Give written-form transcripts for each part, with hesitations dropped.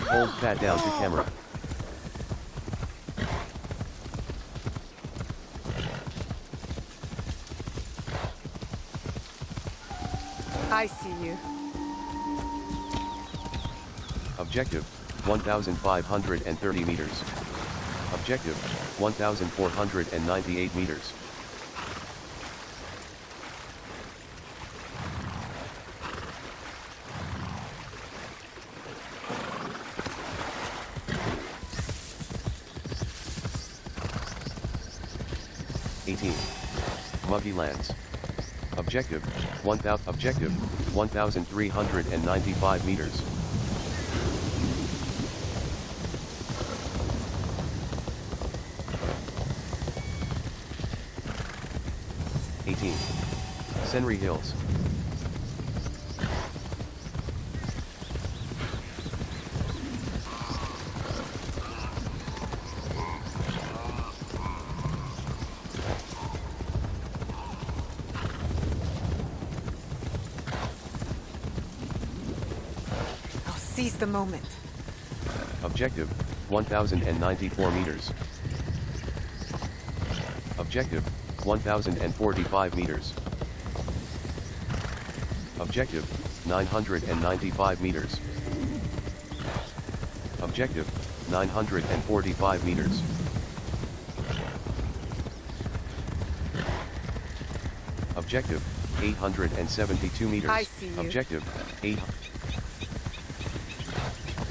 Hold pad down to camera. I see you. Objective, 1,530 meters. Objective, 1,498 meters. Muggy lands. Objective, 1,395 meters. Senri Hills. Seize the moment. Objective, 1,094 meters. Objective, 1,045 meters. Objective, 995 meters. Objective, 945 meters. Objective, 872 meters. I see you. Objective,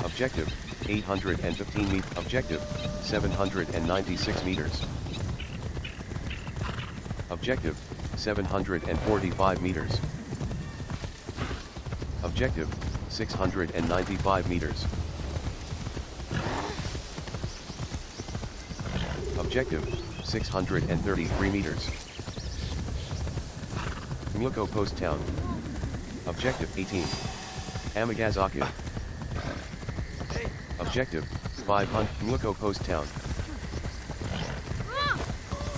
Objective, 815 meters. Objective, 796 meters. Objective, 745 meters. Objective, 695 meters. Objective, 633 meters. Myuko Post Town. Objective, 18. Amagazaki. Objective, 500. Myuko Post Town.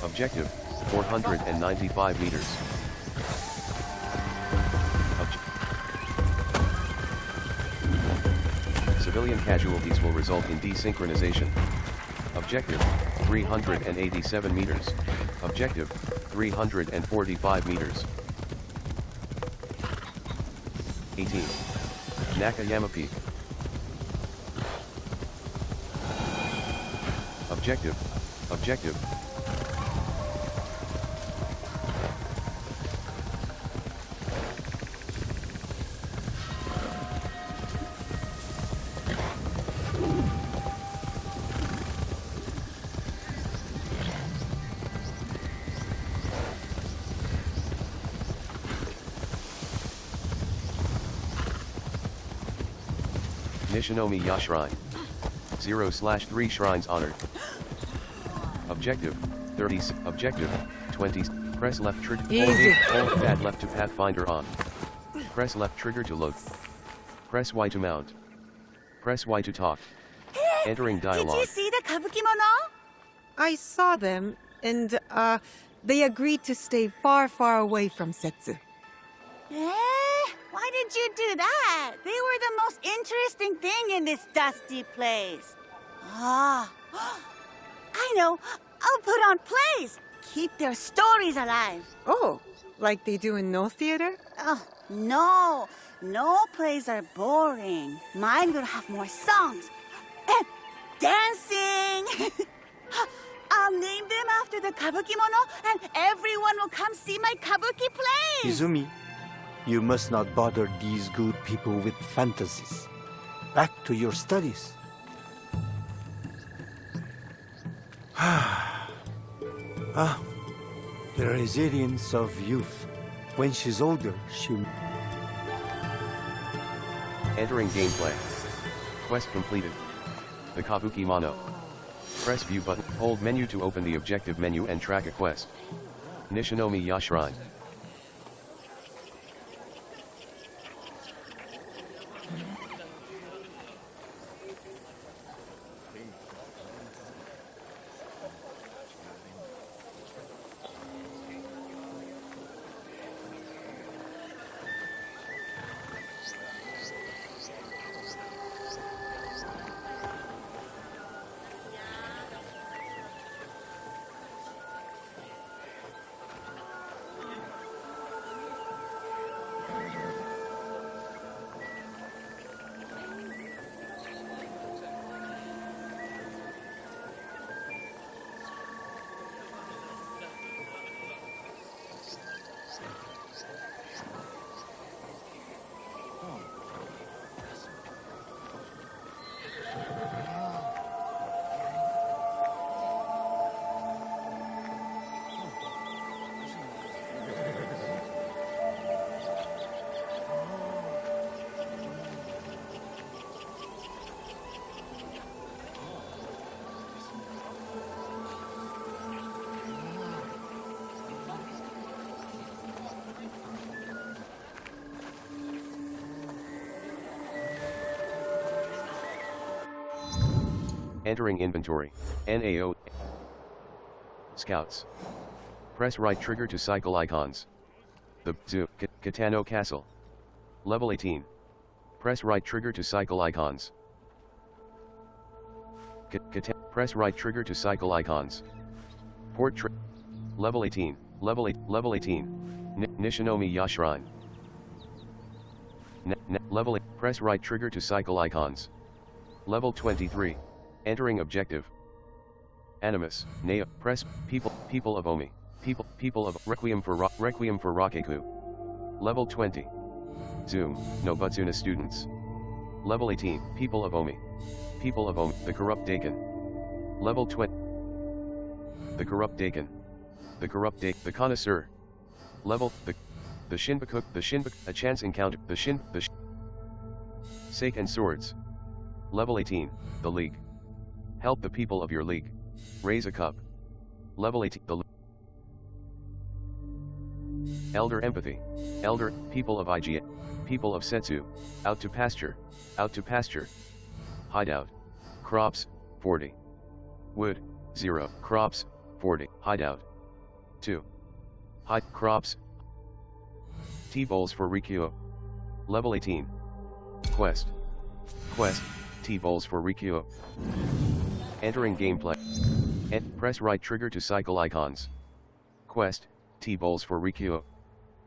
Objective, 495 meters. Civilian casualties will result in desynchronization. Objective, 387 meters. Objective, 345 meters. 18. Nakayama Peak. Objective. Nishinomi Ya Shrine. 0/3 shrines honored. Objective, 30. Objective, 20. Press left trigger. Hold pad left to Pathfinder on. Press left trigger to load. Press Y to mount. Press Y to talk. Entering dialogue. Did you see the kabukimono? I saw them, and, they agreed to stay far, far away from Setsu. Why did you do that? They were the most interesting thing in this dusty place. Ah, I know. I'll put on plays. Keep their stories alive. Oh, like they do in no theater? Oh, no. No plays are boring. Mine will have more songs. And dancing. I'll name them after the kabukimono, and everyone will come see my kabuki plays. Izumi, you must not bother these good people with fantasies. Back to your studies. The resilience of youth. When she's older, she... Entering gameplay. Quest completed. The Kabuki Mono. Press view button, hold menu to open the objective menu and track a quest. Nishinomi Ya Shrine. Entering inventory. NAO. Scouts. Press right trigger to cycle icons. The Zoo, Katano Castle. Level 18. Press right trigger to cycle icons. Press right trigger to cycle icons. Port Level 18. Level 18. Nishinomi Ya Shrine. Level 8. Press right trigger to cycle icons. Level 23. Entering objective. Animus. Nea. Press people of Omi. People of Requiem for Rakeku. Level 20. Zoom. No Butsuna students. Level 18. People of Omi. People of Omi. The corrupt Daikon. Level 20. The corrupt Daikon. The connoisseur. Level the Shinbaku. A chance encounter. Sake and swords. Level 18. The league. Help the people of your league. Raise a cup. Level 18. The Elder empathy. Elder, people of IGA. People of Setsu. Out to pasture. Out to pasture. Hideout. Crops, 40. Wood, 0. Crops, 40. Hideout. 2. Crops. T-bowls for Rikyo. Level 18. Quest. T-bowls for Rikyo. Entering gameplay. Press right trigger to cycle icons. Quest, T-bowls for Rikyo.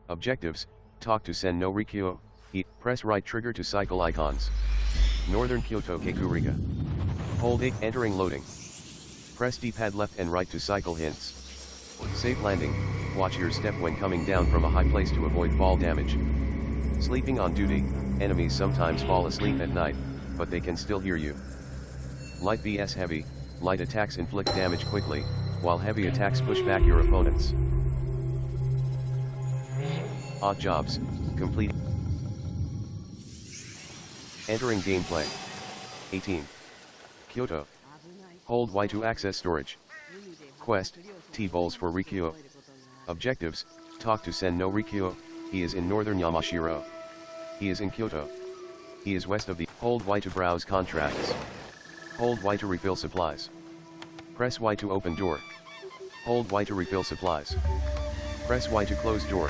Objectives, talk to Sen no Rikyo. Eat. Press right trigger to cycle icons. Northern Kyoto Kekurika. Hold it. Entering loading. Press D-pad left and right to cycle hints. Safe landing. Watch your step when coming down from a high place to avoid fall damage. Sleeping on duty. Enemies sometimes fall asleep at night, but they can still hear you. Light vs heavy. Light attacks inflict damage quickly, while heavy attacks push back your opponents. Odd jobs. Complete. Entering gameplay. 18. Kyoto. Hold Y to access storage. Quest, T-bowls for Rikyo. Objectives, talk to Sen no Rikyo. He is in northern Yamashiro. He is in Kyoto. He is west of the. Hold Y to browse contracts. Hold Y to refill supplies. Press Y to open door. Hold Y to refill supplies. Press Y to close door.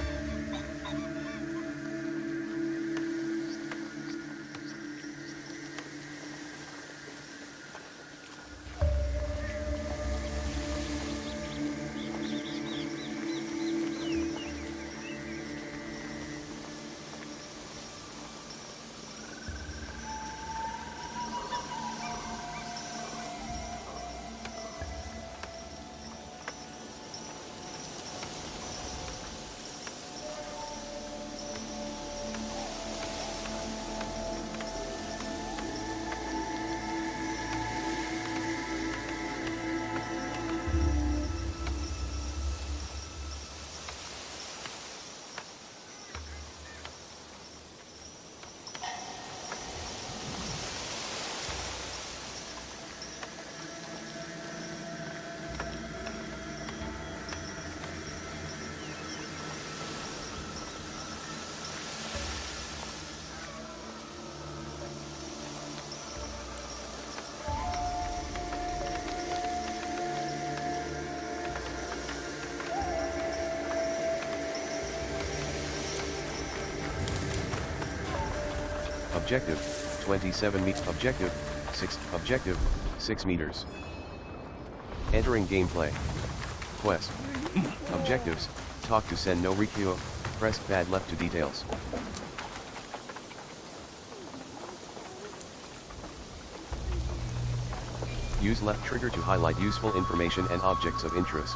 Objective, 27 meters. Objective, 6 meters. Entering gameplay. Quest. Objectives, talk to Sen no Rikyo, press pad left to details. Use left trigger to highlight useful information and objects of interest.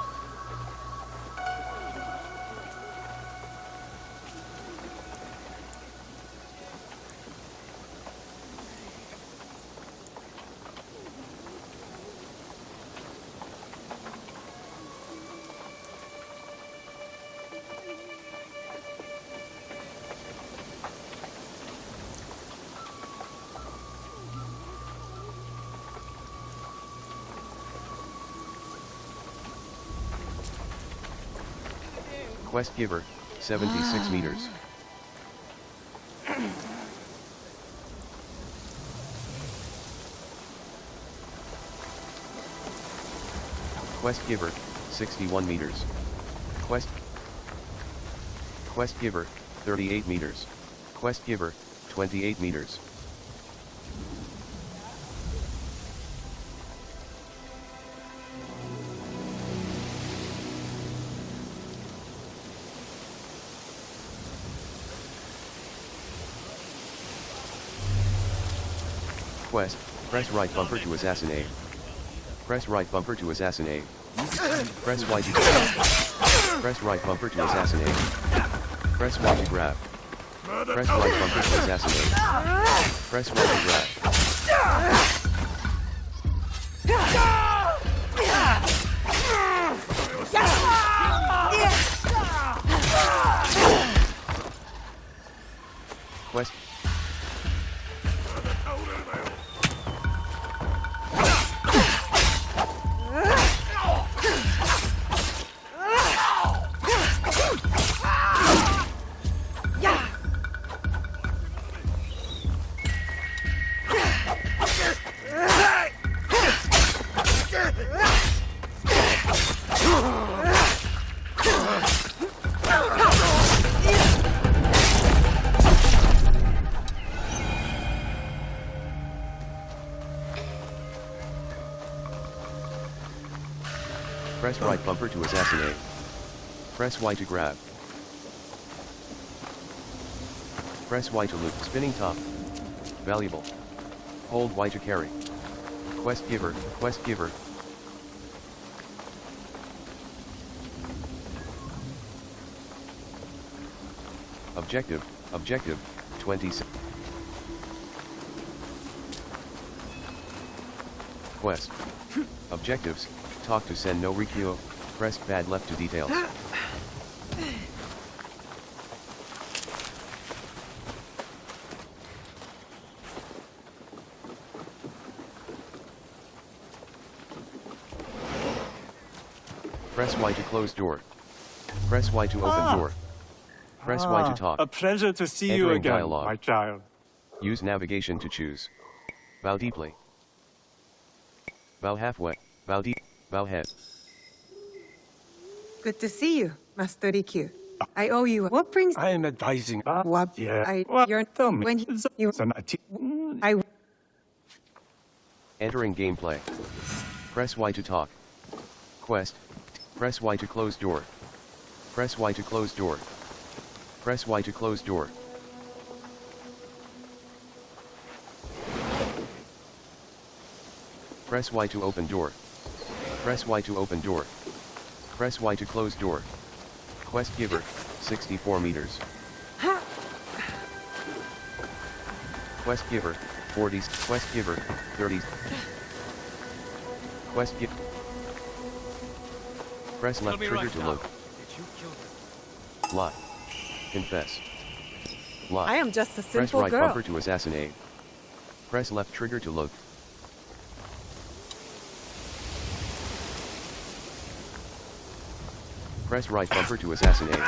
Quest giver, 76 meters. Quest giver, 61 meters. Quest giver, 38 meters. Quest giver, 28 meters. Quest, press right bumper to assassinate. Press right bumper to assassinate. Press Y to grab. Press right bumper to assassinate. Press Y to grab. Press right bumper to assassinate. Press Y to grab. Quest. Press right bumper to assassinate. Press Y to grab. Press Y to loop. Spinning top. Valuable. Hold Y to carry. Quest giver, quest giver. Objective, objective, 20. Quest. Objectives, talk to Sen no Rikyo, press pad left to details. Press Y to close door. Press Y to open door. Press Y to talk. A pleasure to see you Entering again, dialogue. my child. Use navigation to choose. Bow deeply. Bow halfway. Bow deep. Bow head. Good to see you, Master Rikyu. I owe you. What brings? I am advising. What? Yeah. You're Tell me. when you. I. Entering gameplay. Press Y to talk. Quest. Press Y to close door. Press Y to close door. Press Y to close door. Press Y to open door. Press Y to open door. Press Y to close door. Quest giver, 64 meters. Quest giver, 40. Quest giver, 30. Quest giver. Press left trigger to load. Lie. Confess. Lie. I am just a Press simple right girl. bumper to assassinate. Press left trigger to load. Press right bumper to assassinate.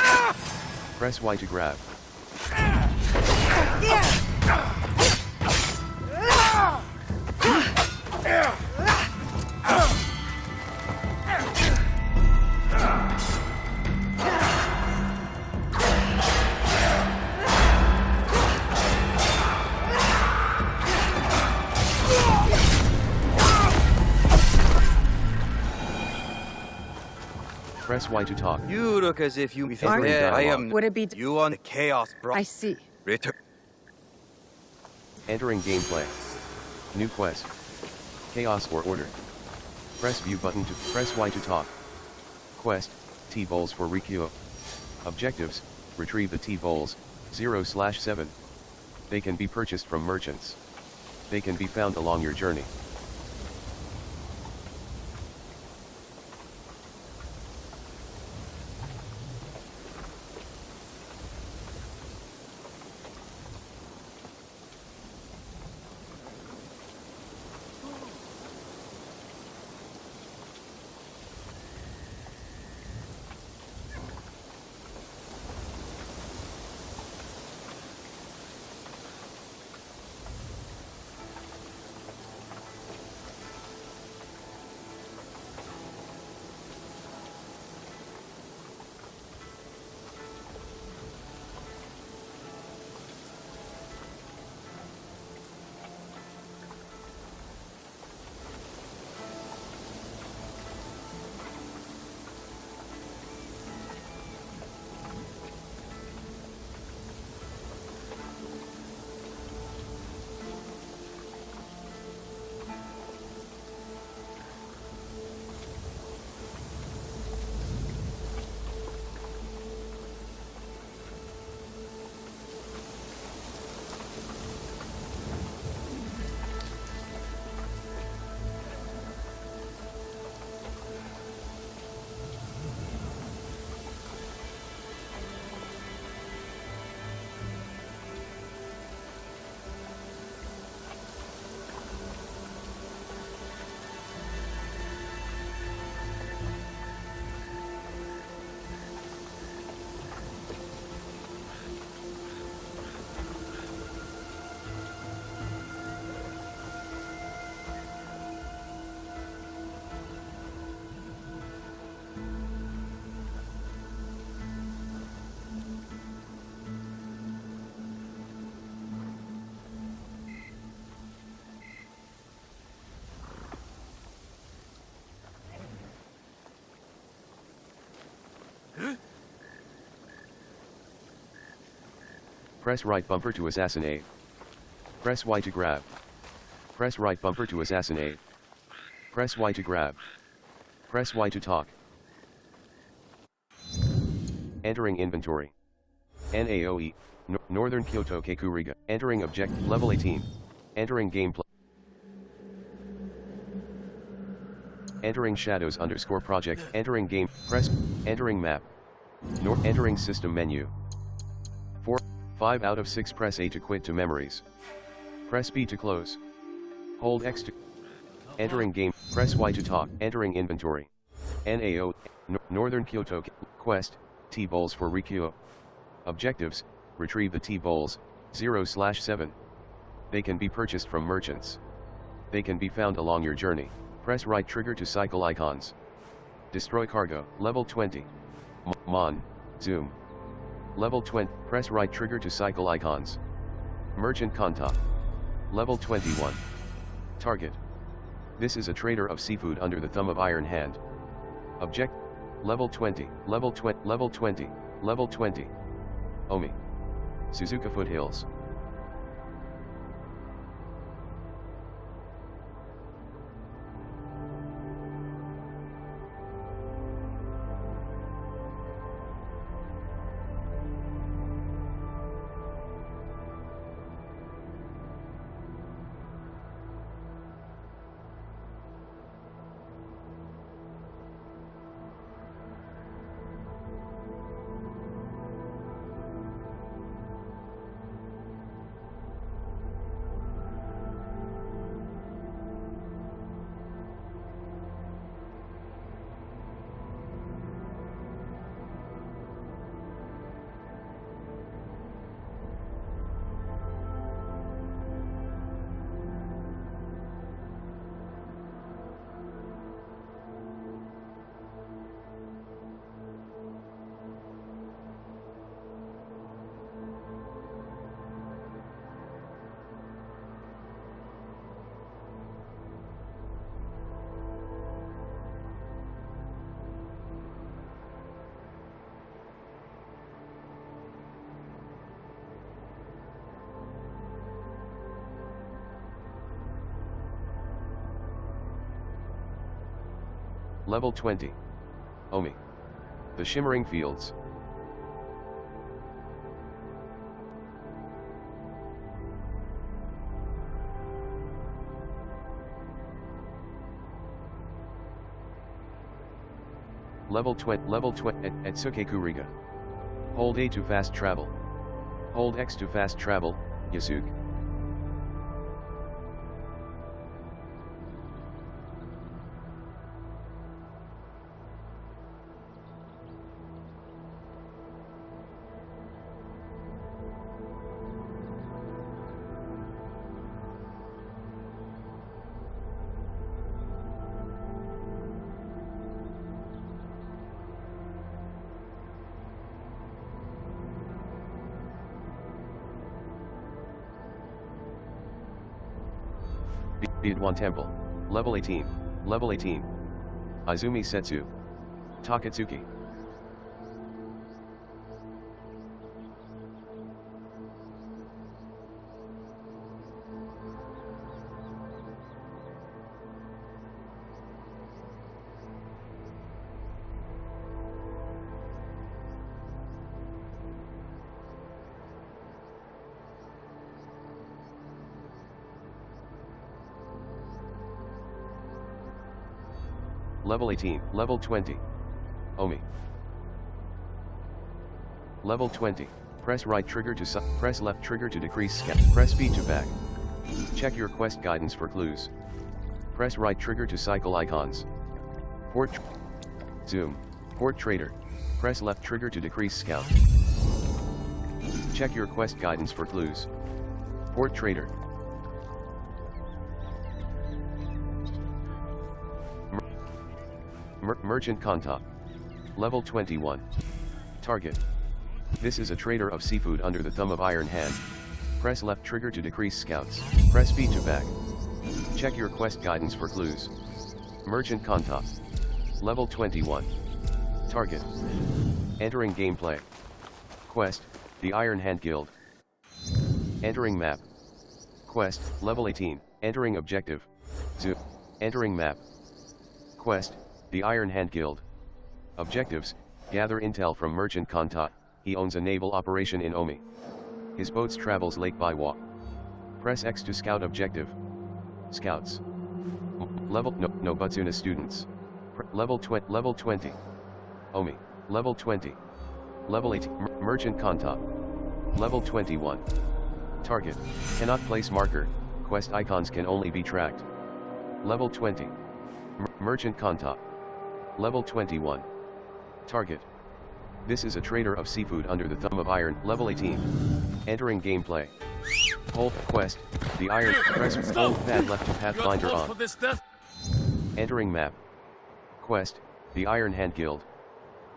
Press Y to grab. Press Y to talk. You look as if you Entering yeah, I dialogue. am. Would it be? You on the chaos, bro. I see. Return. Entering gameplay. New quest. Chaos or order. Press view button to press Y to talk. Quest, T-bowls for Rikyo. Objectives, retrieve the T-bowls, 0/7. They can be purchased from merchants. They can be found along your journey. Press right bumper to assassinate. Press Y to grab. Press right bumper to assassinate. Press Y to grab. Press Y to talk. Entering inventory. NAOE. Northern Kyoto Kekuriga. Entering object. Level 18. Entering gameplay. Entering shadows _ project. Entering game. Press. Entering map. Entering system menu. 5 out of 6. Press A to quit to memories. Press B to close. Hold X to. Entering game. Press Y to talk. Entering inventory. NAO. Northern Kyoto. Quest. T-Bowls for Rikyo. Objectives. Retrieve the T-Bowls, 0/7. They can be purchased from merchants. They can be found along your journey. Press right trigger to cycle icons. Destroy cargo, level 20. Mon. Zoom. Level 20. Press right trigger to cycle icons. Merchant contact. Level 21. Target. This is a trader of seafood under the thumb of Iron Hand. Object. Level 20. Level 20. Level 20. Level 20. Omi. Suzuka Foothills. Level 20. Omi. The Shimmering Fields. Level 20. Level 20 at Tsukekuriga. Hold A to fast travel. Hold X to fast travel, Yasuke. Bidwan Temple. Level 18. Level 18. Izumi Setsu. Takatsuki. Level 18, Level 20. Omi. Level 20. Press right trigger to press left trigger to decrease scan. Press B to back. Check your quest guidance for clues. Press right trigger to cycle icons. Port. Zoom. Port trader. Press left trigger to decrease scout. Check your quest guidance for clues. Port trader. Merchant contact. Level 21. Target. This is a trader of seafood under the thumb of Iron Hand. Press left trigger to decrease scouts. Press B to back. Check your quest guidance for clues. Merchant contact. Level 21. Target. Entering gameplay. Quest, the Iron Hand Guild. Entering map. Quest, level 18, entering objective. Zoo. Entering map. Quest, the Iron Hand Guild. Objectives, gather intel from Merchant Kanta, he owns a naval operation in Omi. His boats travels lake by walk. Press X to scout objective. Scouts. Level, no Butsuna students. Level 20. Omi, level 20. Level 18, Merchant Kanta. Level 21. Target, cannot place marker, quest icons can only be tracked. Level 20. Merchant Kanta. Level 21. Target. This is a trader of seafood under the thumb of iron. Level 18. Entering gameplay. Hold quest, the iron, press hold pad left to pathfinder on. Entering map. Quest, the Iron Hand Guild.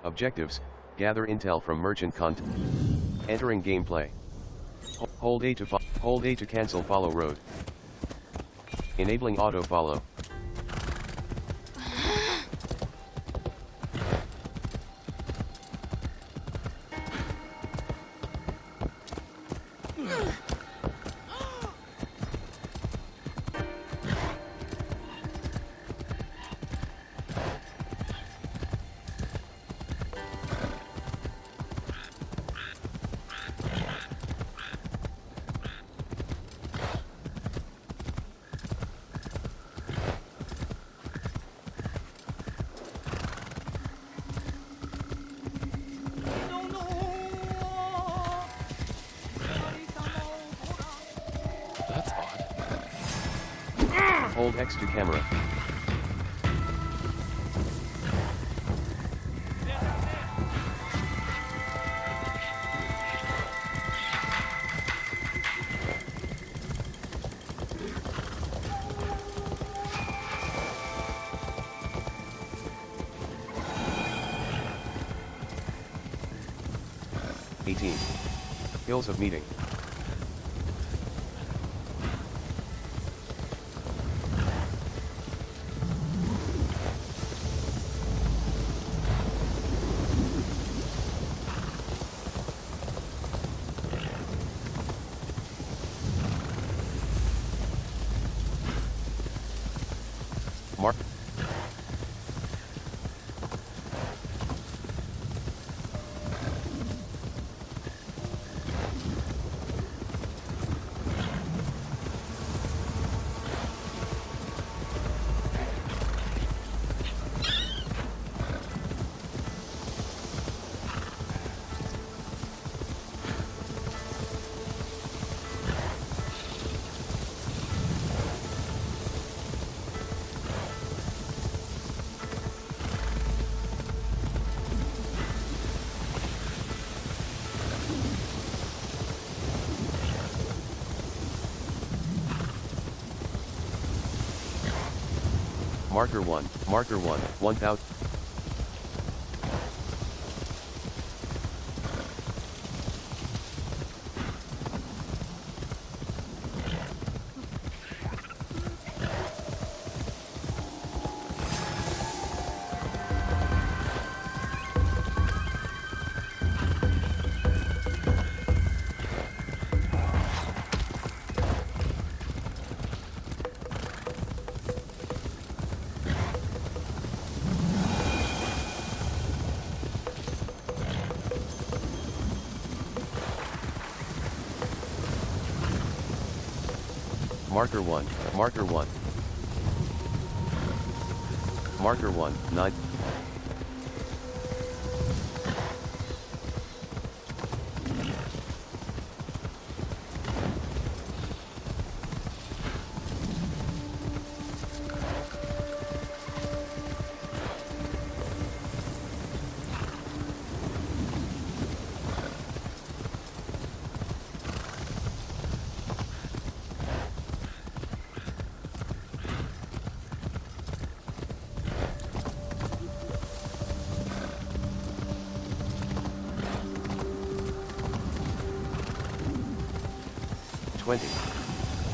Objectives, gather intel from Merchant Kanta. Entering gameplay. Hold A to cancel follow road. Enabling auto follow. That's odd. Hold X to camera. Hills of Meeting. Mark. Marker 1, 1000. Marker 1, Marker 1. Marker 1, 9.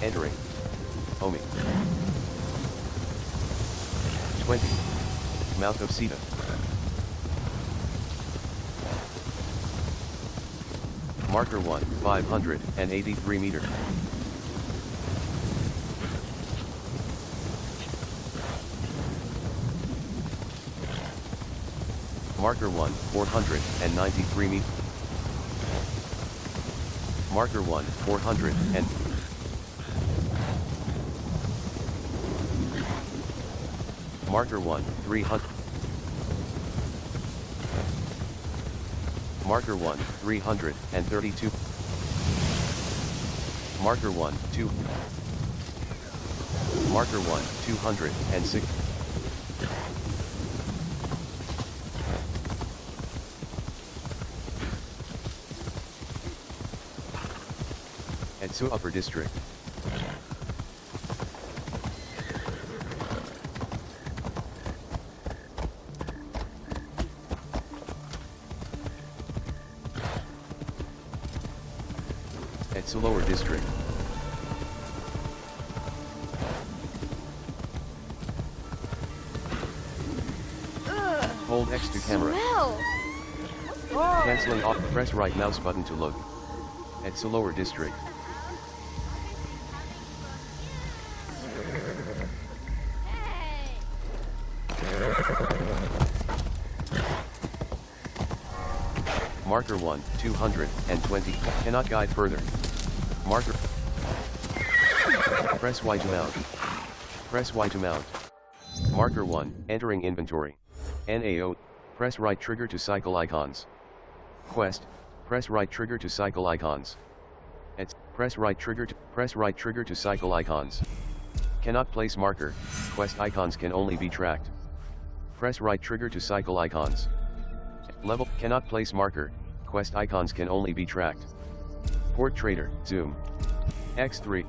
Entering. Omi. 20. Mouth of Sita. Marker 1, 583 meter. Marker 1, 493 meter. Marker 1, 400 and Marker 1, 300. Marker 1, 332. Marker 1, 2. Marker 1, 206. Etsu Upper District. Etsu Lower District. Hold X to camera. Smell. Canceling off. Press right mouse button to look. Etsu Lower District. Marker 1, 220. Cannot guide further. Marker. Press Y to mount. Press Y to mount. Marker 1, entering inventory. NAO. Press right trigger to cycle icons. Quest. Press right trigger to cycle icons. Press right trigger to cycle icons. Cannot place marker. Quest icons can only be tracked. Press right trigger to cycle icons. Level. Cannot place marker. Quest icons can only be tracked. Port trader. Zoom. X3.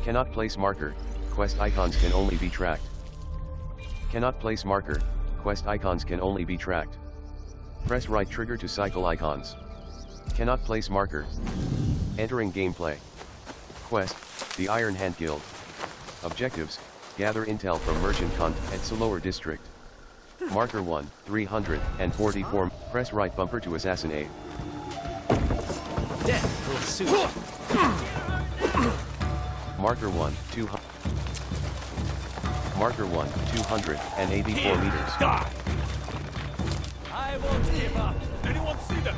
Cannot place marker. Quest icons can only be tracked. Cannot place marker. Quest icons can only be tracked. Press right trigger to cycle icons. Cannot place marker. Entering gameplay. Quest. The Iron Hand Guild. Objectives. Gather intel from merchant contact at Lower District. Marker 1, 344. Press right bumper to assassinate. Death will suit. Marker 1, 200. Marker 1, 284 meters. Die! I won't give up. Anyone see them?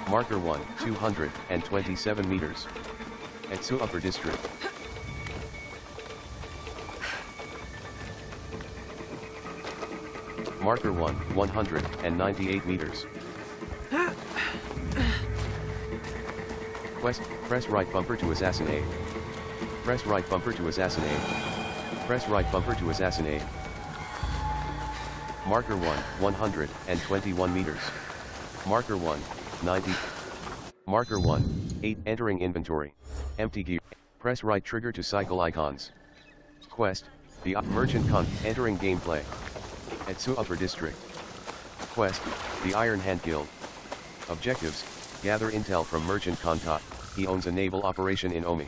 Marker 1, 227 meters. Etsu Upper District. Marker 1, 198 meters. Quest. Press right bumper to assassinate. Press right bumper to assassinate. Press right bumper to assassinate. Marker 1, 121 meters. Marker 1, 90. Marker 1, 8. Entering inventory. Empty gear. Press right trigger to cycle icons. Quest. The merchant con. Entering gameplay. Etsu Upper District. Quest. The Iron Hand Guild. Objectives. Gather intel from merchant contact. He owns a naval operation in Omi.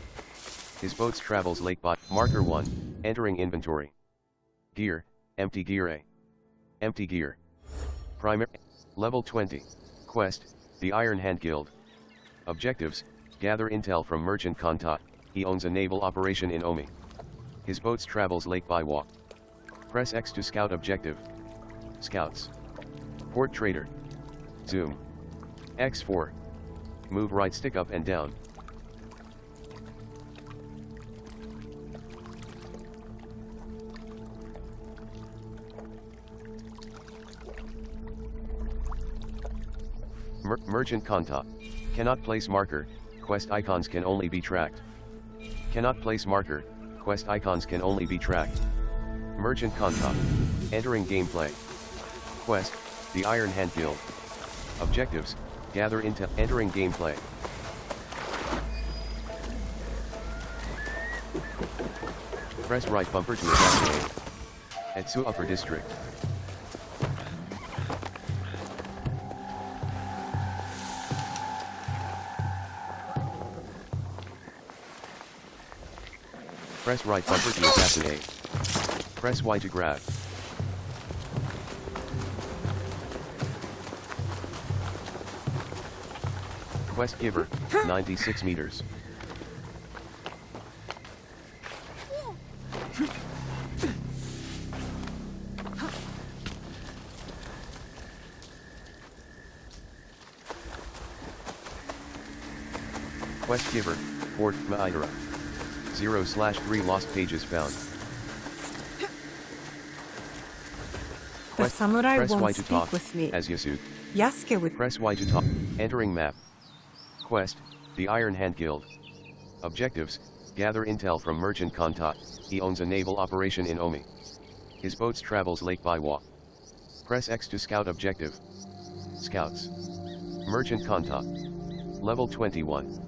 His boats travels lake by. Marker 1. Entering inventory. Gear. Empty gear A. Empty gear. Primary. Level 20. Quest. The Iron Hand Guild. Objectives. Gather intel from merchant contact. He owns a naval operation in Omi. His boats travels lake by walk. Press X to scout objective. Scouts. Port trader. Zoom. X4. Move right stick up and down. Merchant contact. Cannot place marker. Quest icons can only be tracked. Cannot place marker. Quest icons can only be tracked. Merchant contact. Entering gameplay. Quest. The Iron Hand Guild. Objectives. Gather intel. Entering gameplay. Press right bumper to assassinate. Etsu Upper District. Press right bumper to assassinate. Press Y to grab. Quest giver, 96 meters. Quest giver, Fort Maidara. 0/3 lost pages found. The samurai Press Y won't to speak talk, with me. as Yasuke. Yasuke would. Press Y to talk. Entering map. Quest, the Iron Hand Guild. Objectives, gather intel from Merchant Kanta. He owns a naval operation in Omi. His boats travels lake by walk. Press X to scout objective. Scouts. Merchant Kanta. Level 21.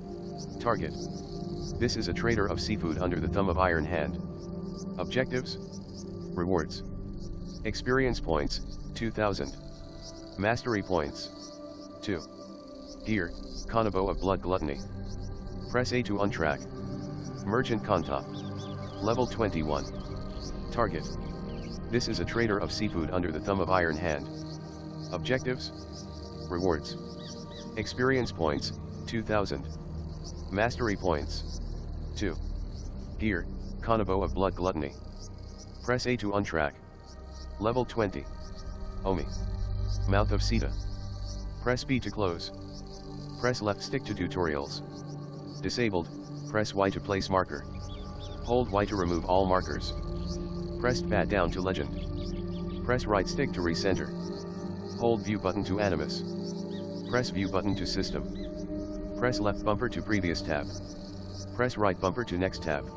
Target. This is a trader of seafood under the thumb of Iron Hand. Objectives. Rewards. Experience points, 2000. Mastery points. 2. Gear, Kanabo of Blood Gluttony. Press A to untrack. Merchant Kanta. Level 21. Target. This is a trader of seafood under the thumb of Iron Hand. Objectives. Rewards. Experience points, 2000. Mastery points. 2. Gear, Kanabo of Blood Gluttony. Press A to untrack. Level 20. Omi. Mouth of Sita. Press B to close. Press left stick to tutorials. Disabled, press Y to place marker. Hold Y to remove all markers. Press pad down to legend. Press right stick to recenter. Hold view button to animus. Press view button to system. Press left bumper to previous tab. Press right bumper to next tab.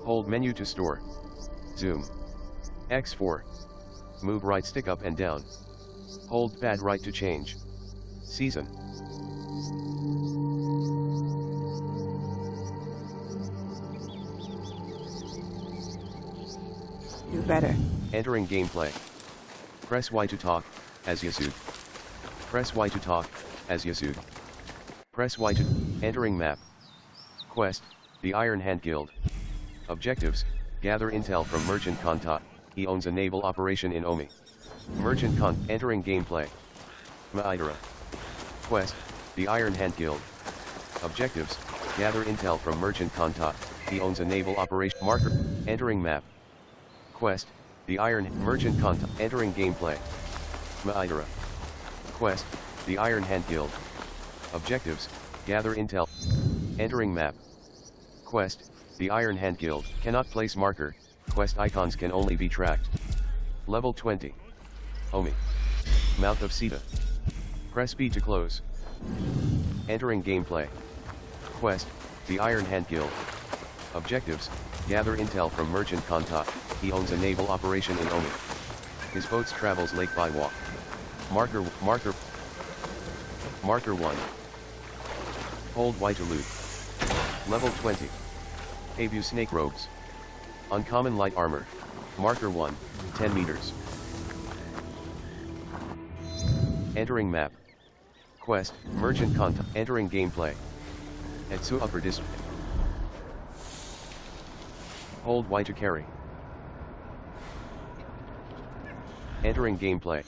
Hold menu to store. Zoom. X4. Move right stick up and down. Hold pad right to change. Season. Do better. Entering gameplay. Press Y to talk, as Yasuke. Press Y to talk, as Yasuke. Press Y to... Entering map. Quest, the Iron Hand Guild. Objectives, gather intel from Merchant Kanta. He owns a naval operation in Omi. Merchant Kanta. Entering gameplay. Maidara. Quest, the Iron Hand Guild. Objectives, gather intel from Merchant Kanta. He owns a naval operation. Marker. Entering map. Quest, the Iron Merchant Kanta. Entering gameplay. Maidara. Quest, the Iron Hand Guild. Objectives, gather intel. Entering map. Quest, the Iron Hand Guild. Cannot place marker. Quest icons can only be tracked. Level 20. Omi. Mouth of Sita. Press B to close. Entering gameplay. Quest, the Iron Hand Guild. Objectives, gather intel from Merchant Kanta. He owns a naval operation in Omi. His boats travels lake by walk. Marker 1. Hold Y to loot. Level 20. Abu snake robes. Uncommon light armor. Marker 1, 10 meters. Entering map. Quest, Merchant Kanta. Entering gameplay. Etsu Upper District. Hold Y to carry. Entering gameplay.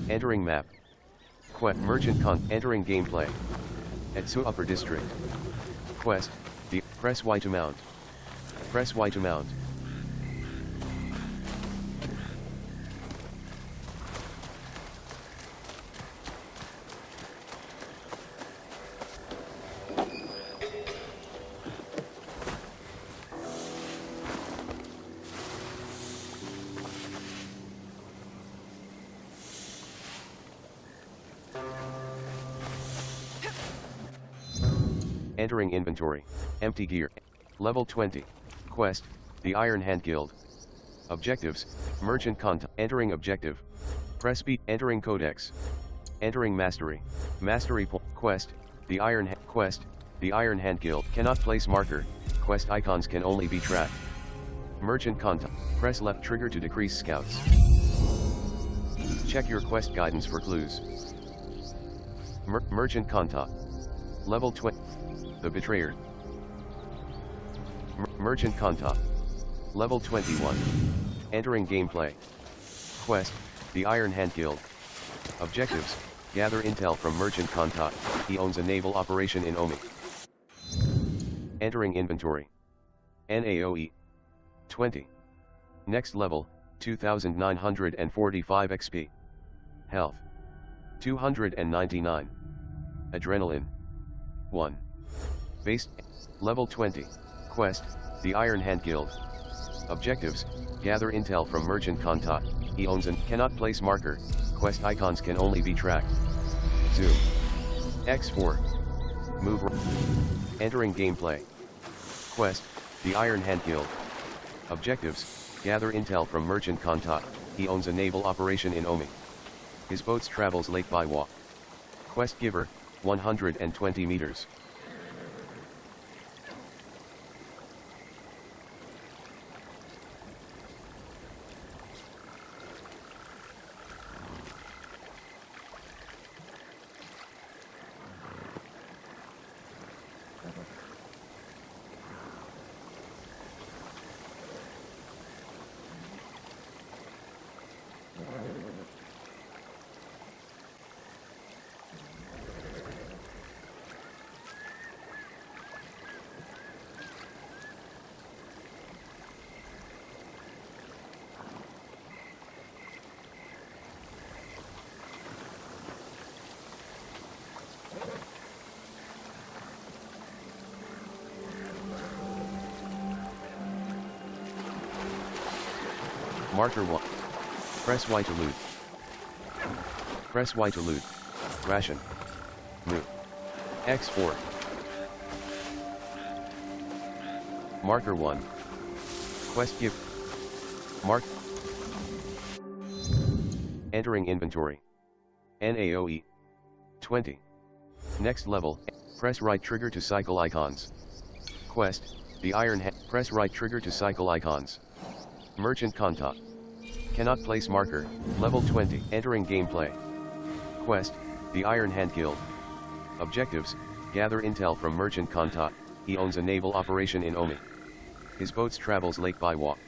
Entering map. Quest, Merchant Kanta. Entering gameplay. Etsu Upper District. Quest, the press Y to mount. Press Y to mount. Entering inventory. Empty gear. Level 20. Quest, the Iron Hand Guild. Objectives, Merchant Kanta. Entering objective. Press B. Entering codex. Entering mastery. Mastery quest, the Iron Hand Guild. Cannot place marker. Quest icons can only be tracked. Merchant Kanta. Press left trigger to decrease scouts. Check your quest guidance for clues. Merchant Kanta. Level 20. The Betrayer. Merchant Kanta. Level 21. Entering gameplay. Quest, the Iron Hand Guild. Objectives, gather intel from merchant contact, he owns a naval operation in Omi. Entering inventory. NAOE 20. Next level, 2945 XP. Health 299. Adrenaline 1. Base level 20. Quest, the Iron Hand Guild. Objectives, gather intel from merchant contact, he owns and cannot place marker, quest icons can only be tracked. Zoom. X4. Move. Entering gameplay. Quest, the Iron Hand Guild. Objectives, gather intel from merchant contact, he owns a naval operation in Omi. His boats travels lake by walk. Quest giver, 120 meters. Marker 1. Press Y to loot. Press Y to loot. Ration. Move. X4. Marker 1. Quest give. Mark. Entering inventory. NAOE 20. Next level, press right trigger to cycle icons. Quest, the Iron Hand. Press right trigger to cycle icons. Merchant contact. Cannot place marker, level 20. Entering gameplay. Quest, the Iron Hand Guild. Objectives, gather intel from merchant contact, he owns a naval operation in Omi. His boats travels lake by walk.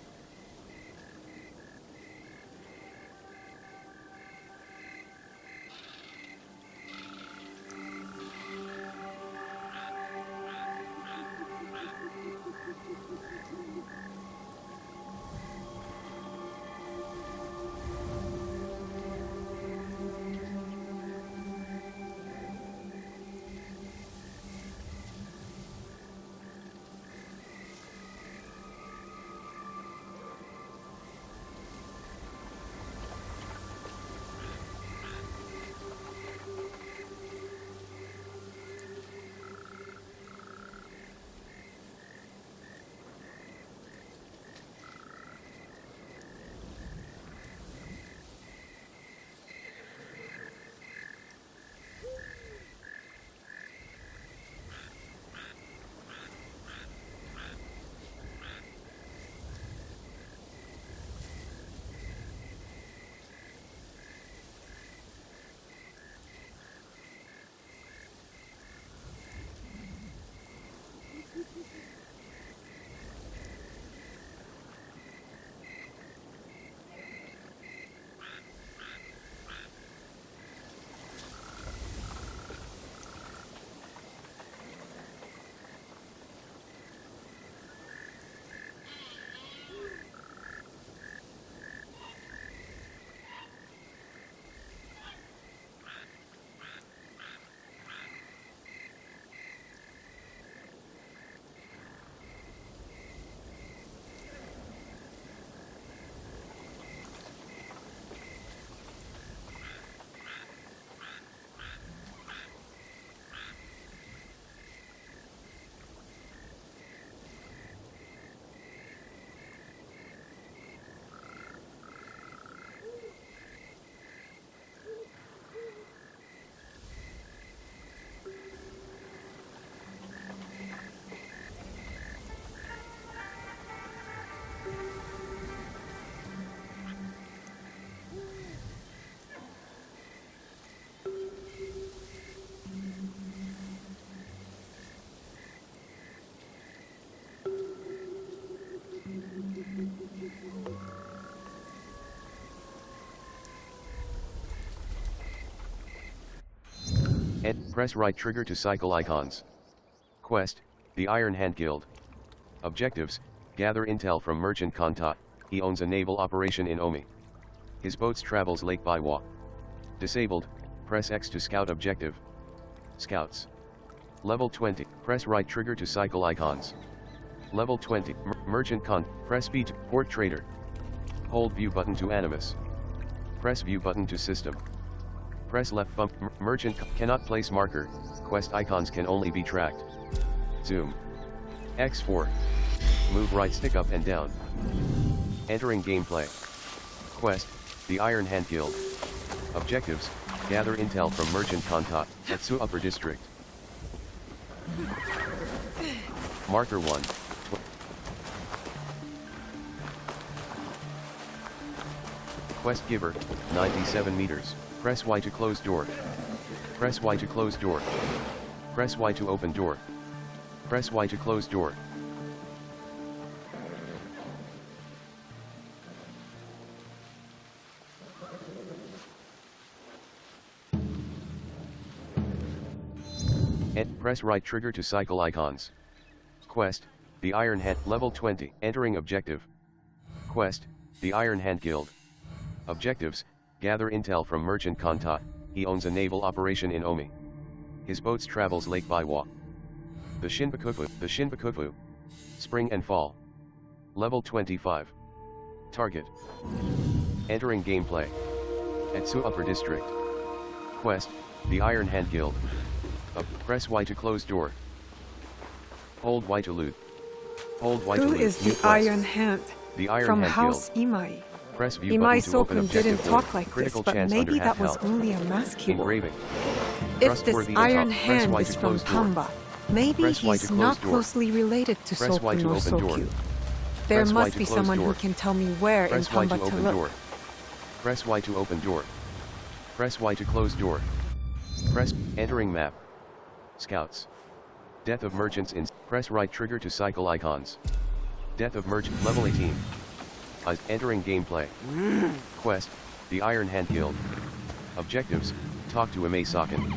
Press right trigger to cycle icons. Quest, the Iron Hand Guild. Objectives, gather intel from Merchant Kanta, he owns a naval operation in Omi. His boats travels Lake Biwa. Disabled, press X to scout objective. Scouts. Level 20, press right trigger to cycle icons. Level 20, Merchant Kanta, press B to port trader. Hold view button to Animus. Press view button to system. Press left bump, Merchant cannot place marker, quest icons can only be tracked. Zoom. X4. Move right stick up and down. Entering gameplay. Quest, the Iron Hand Guild. Objectives, gather intel from Merchant Kanta, Etsu Upper District. Marker 1. Quest giver, 97 meters. Press Y to close door. Press Y to close door. Press Y to open door. Press Y to close door. Press right trigger to cycle icons. Quest, the Iron Hand, level 20, entering objective. Quest, the Iron Hand Guild. Objectives, gather intel from Merchant Kanta, he owns a naval operation in Omi. His boats travels Lake Biwa. The Shinbakufu. Spring and fall. Level 25. Target. Entering gameplay. Etsu Upper District. Quest, the Iron Hand Guild. Press Y to close door. Hold Y to loot. Hold Y to loot. Who is the Quest. Iron Hand? The Iron From Hand House Guild. Imai. Press view Imai button to open Sokun objective didn't board. talk like this, Critical but chance maybe under that half was health. only a masculine. Engraving. If this Trustworthy Iron intel. Press Hand Y is to from close door. Kamba, maybe Press Y to he's close not door. closely related to Press Y Sokun to or open door. Sokyu. There Press Y must to be close someone door. who can tell me where in Press Y to Kamba to open look. door. Press Y to open door. Press Y to close door. Press entering map. Scouts. Death of merchants in. Press right trigger to cycle icons. Death of merchant level 18. Entering gameplay. Quest, the Iron Hand Guild. Objectives, talk to Imai Sokun.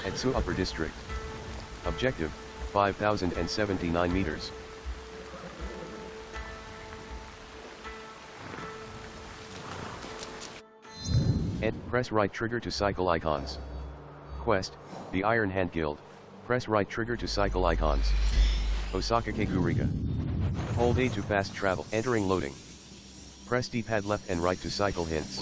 Etsu Upper District. Objective, 5,079 meters. And press right trigger to cycle icons. Quest, the Iron Hand Guild. Press right trigger to cycle icons. Osaka Keguriga. Hold A to fast travel. Entering loading. Press D-pad left and right to cycle hints.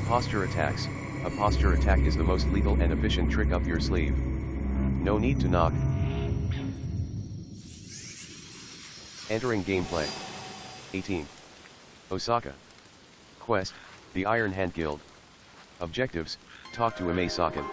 Posture attacks. A posture attack is the most lethal and efficient trick up your sleeve. No need to knock. Entering gameplay. 18. Osaka. Quest, the Iron Hand Guild. Objectives, talk to Ame Saken.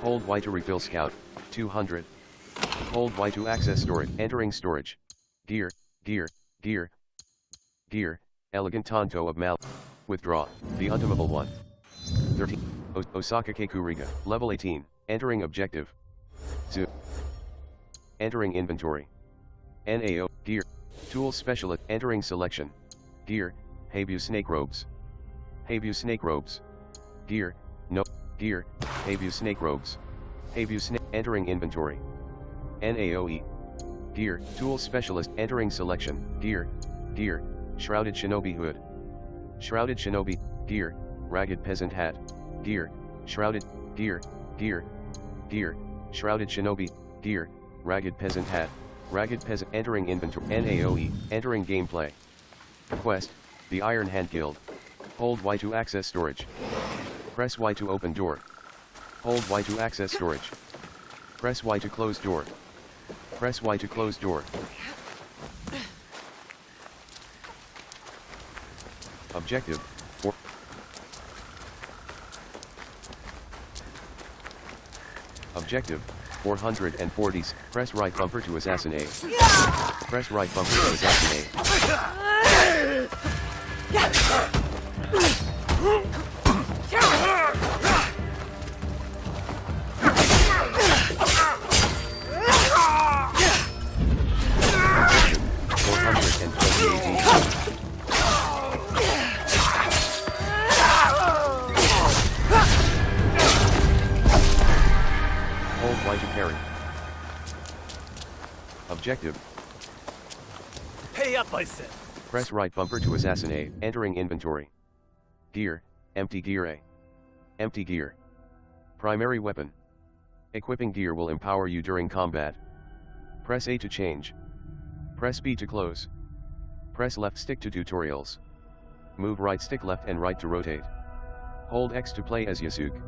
Hold Y to refill scout, 200. Hold Y to access storage. Entering storage. Gear, gear, gear, gear, elegant Tonto of Mal. Withdraw, the untimable one. 13. Osaka Kekuriga, level 18, entering objective. Zoo. Entering inventory. NAO, gear, tools specialist, entering selection. Gear, Habu snake robes. Habu snake robes. Gear, no, gear, Habu snake robes. Habu snake, entering inventory. NAOE. Gear, tools specialist, entering selection. Gear, gear, shrouded shinobi hood. Shrouded shinobi, gear, ragged peasant hat. Gear, shrouded, gear, gear, gear, shrouded shinobi, gear, ragged peasant hat. Ragged peasant, entering inventory. NAOE, entering gameplay. Quest, the Iron Hand Guild. Hold Y to access storage. Press Y to open door. Hold Y to access storage. Press Y to close door. Press Y to close door. Objective, 4. Objective, 440. Press right bumper to assassinate. Press right bumper to assassinate. Hold Y to parry. Objective. Pay up, I said. Press right bumper to assassinate. Entering inventory. Gear, empty gear A. Empty gear. Primary weapon. Equipping gear will empower you during combat. Press A to change. Press B to close. Press left stick to tutorials. Move right stick left and right to rotate. Hold X to play as Yasuke.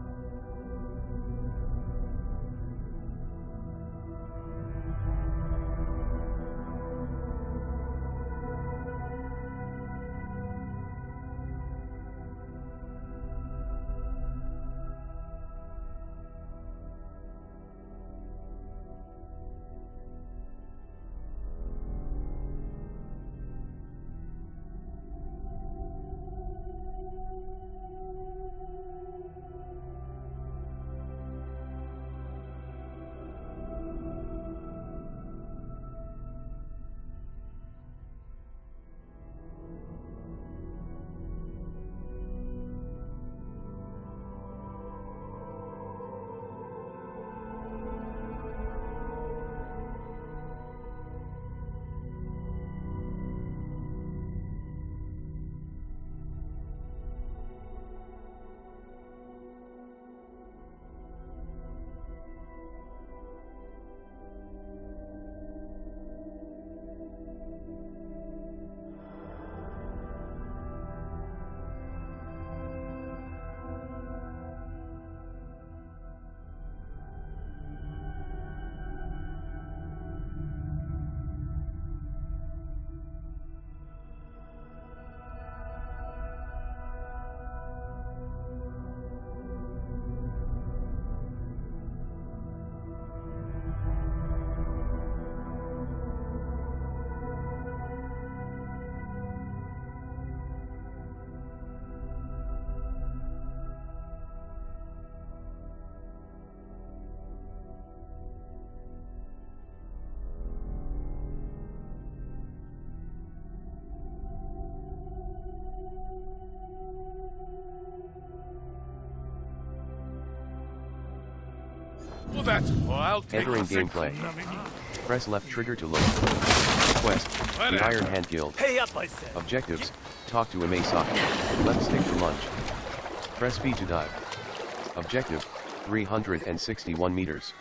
Well, that's all. I'll take Entering the gameplay. Press left trigger to load. Quest, the Whatever. Iron Hand Guild. Pay up, I said. Objectives, talk to a Masaka. Left stick to lunge. Press B to dive. Objective, 361 meters.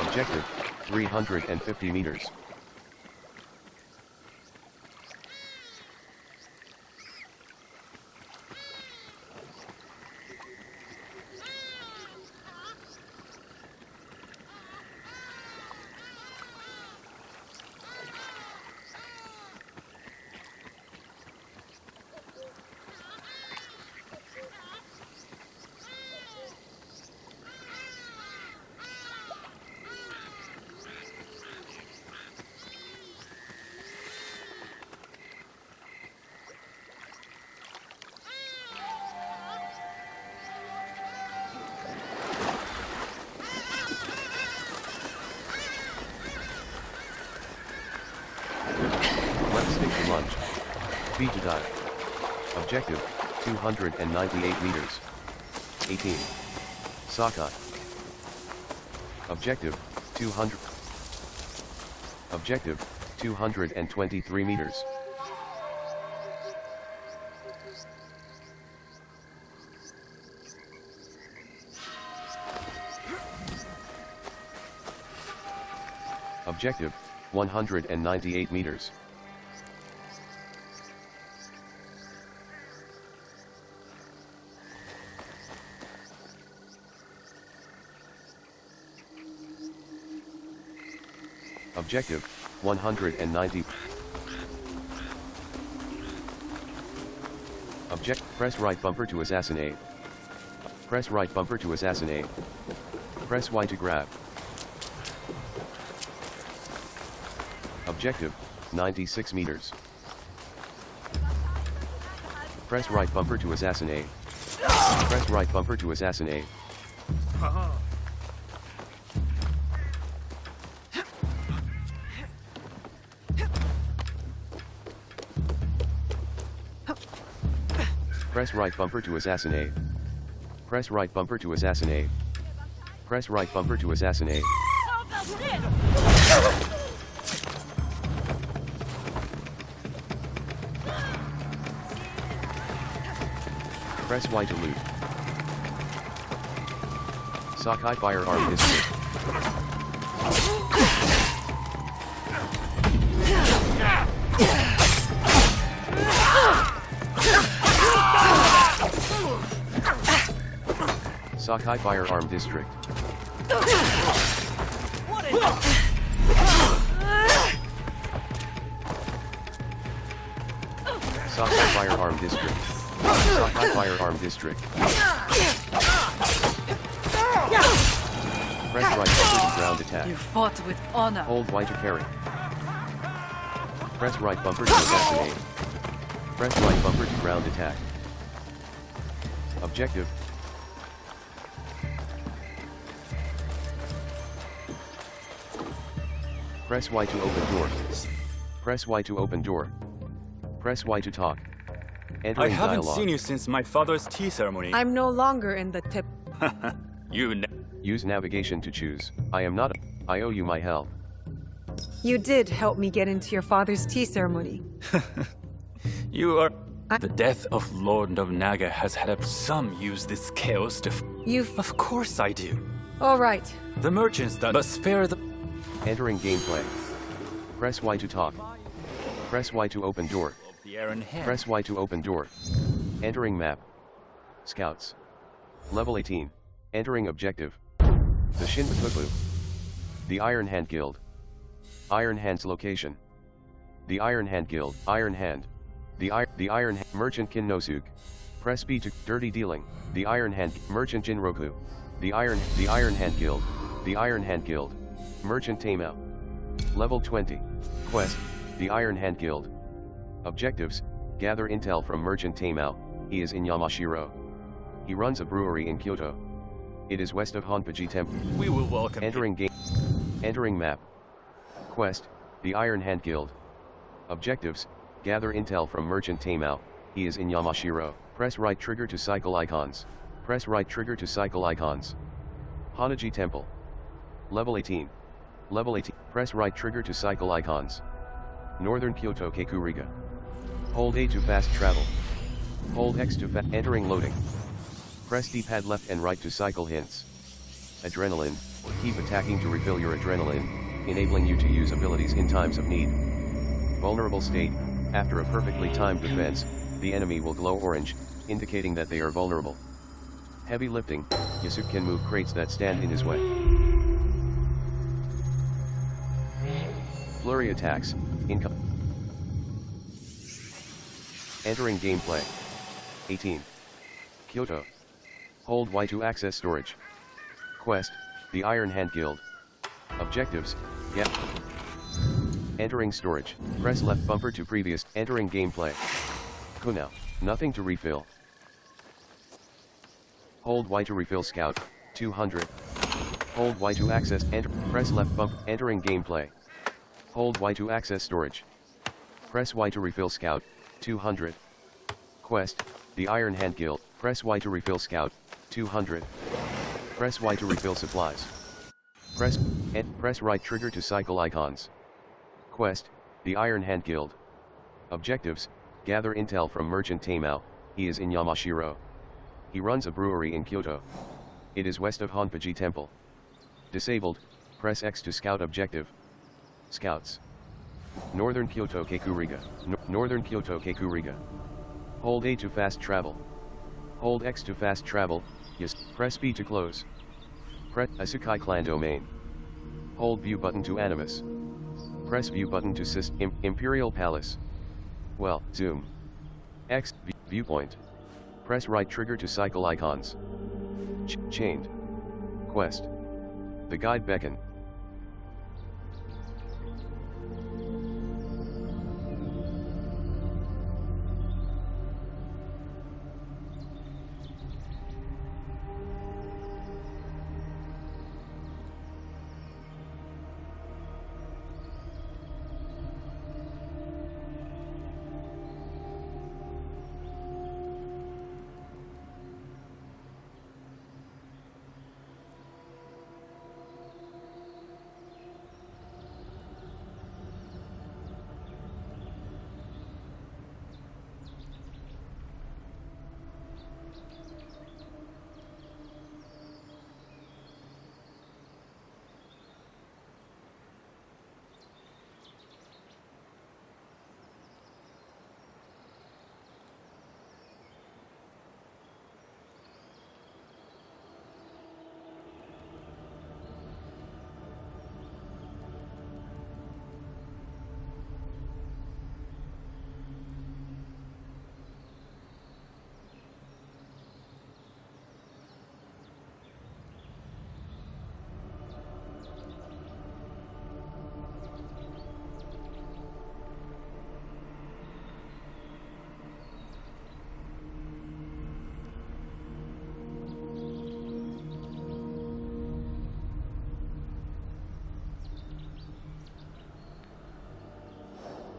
Objective, 350 meters. Left stick to lunge. B to dive. Objective, 298 meters. 18. Sakai. Objective, 200. Objective, 223 meters. Objective, 198 meters. Objective, 190. Press right bumper to assassinate. Press right bumper to assassinate. Press Y to grab. Objective, 96 meters. Press right bumper to assassinate. Press right bumper to assassinate. Press right bumper to assassinate. Press right bumper to assassinate. Press right bumper to assassinate. Press Y to loot. Sakai firearm district. Sakai firearm district. Sakai firearm district. Sakai firearm district. Press right bumper to ground attack. You fought with honor. Hold Y to carry. Press right bumper to assassinate. Press right bumper to ground attack. Objective. Press Y to open door. Press Y to open door. Press Y to talk. I haven't dialogue. seen you since my father's tea ceremony. I'm no longer in the tip. Use navigation to choose. I am not. I owe you my help. You did help me get into your father's tea ceremony. You are... The death of Lord Nobunaga has helped some use this chaos to... Of course I do. All right. The merchants that must spare the... Entering gameplay. Press Y to talk. Press Y to open door. The Iron Hand. Press Y to open door. Entering map. Scouts. Level 18. Entering objective. The Shinbutoglu. The Iron Hand Guild. Iron Hand's location. The Iron Hand Guild. Iron Hand. The Iron Hand. Merchant Kinnosuk. Press B to dirty dealing. The Iron Hand. Merchant Jinroku. The Iron Hand Guild. The Iron Hand Guild. Merchant Tamao. Level 20. Quest. The Iron Hand Guild. Objectives. Gather intel from Merchant Tamao. He is in Yamashiro. He runs a brewery in Kyoto. It is west of Honpaji Temple. We will welcome Entering game. Entering map. Quest. The Iron Hand Guild. Objectives, gather intel from Merchant Tamao, he is in Yamashiro. Press right trigger to cycle icons. Press right trigger to cycle icons. Hanaji Temple. Level 18. Level 18. Press right trigger to cycle icons. Northern Kyoto Kekuriga. Hold A to fast travel. Hold X to entering loading. Press D-pad left and right to cycle hints. Adrenaline, keep attacking to refill your adrenaline, enabling you to use abilities in times of need. Vulnerable state, after a perfectly timed defense, the enemy will glow orange, indicating that they are vulnerable. Heavy lifting, Yasuke can move crates that stand in his way. Flurry attacks, income. Entering gameplay. 18. Kyoto. Hold Y to access storage. Quest, the Iron Hand Guild. Objectives, get. Entering storage, press left bumper to previous, entering gameplay. Kunao, nothing to refill. Hold Y to refill scout, 200. Hold Y to access, press left bump, entering gameplay. Hold Y to access storage. Press Y to refill scout, 200. Quest, the Iron Hand Guild, press Y to refill scout, 200. Press Y to refill supplies. Press right trigger to cycle icons. Quest, the Iron Hand Guild. Objectives, gather intel from Merchant Tamao, he is in Yamashiro. He runs a brewery in Kyoto. It is west of Honpaji Temple. Disabled, press X to scout objective. Scouts. Northern Kyoto Kekuriga. Northern Kyoto Kekuriga. Hold A to fast travel. Hold X to fast travel, yes, press B to close. Press Asukai Clan Domain. Hold view button to Animus. Press view button to Imperial Palace. Well, zoom. X, viewpoint. Press right trigger to cycle icons. Chained. Quest. The guide beckon.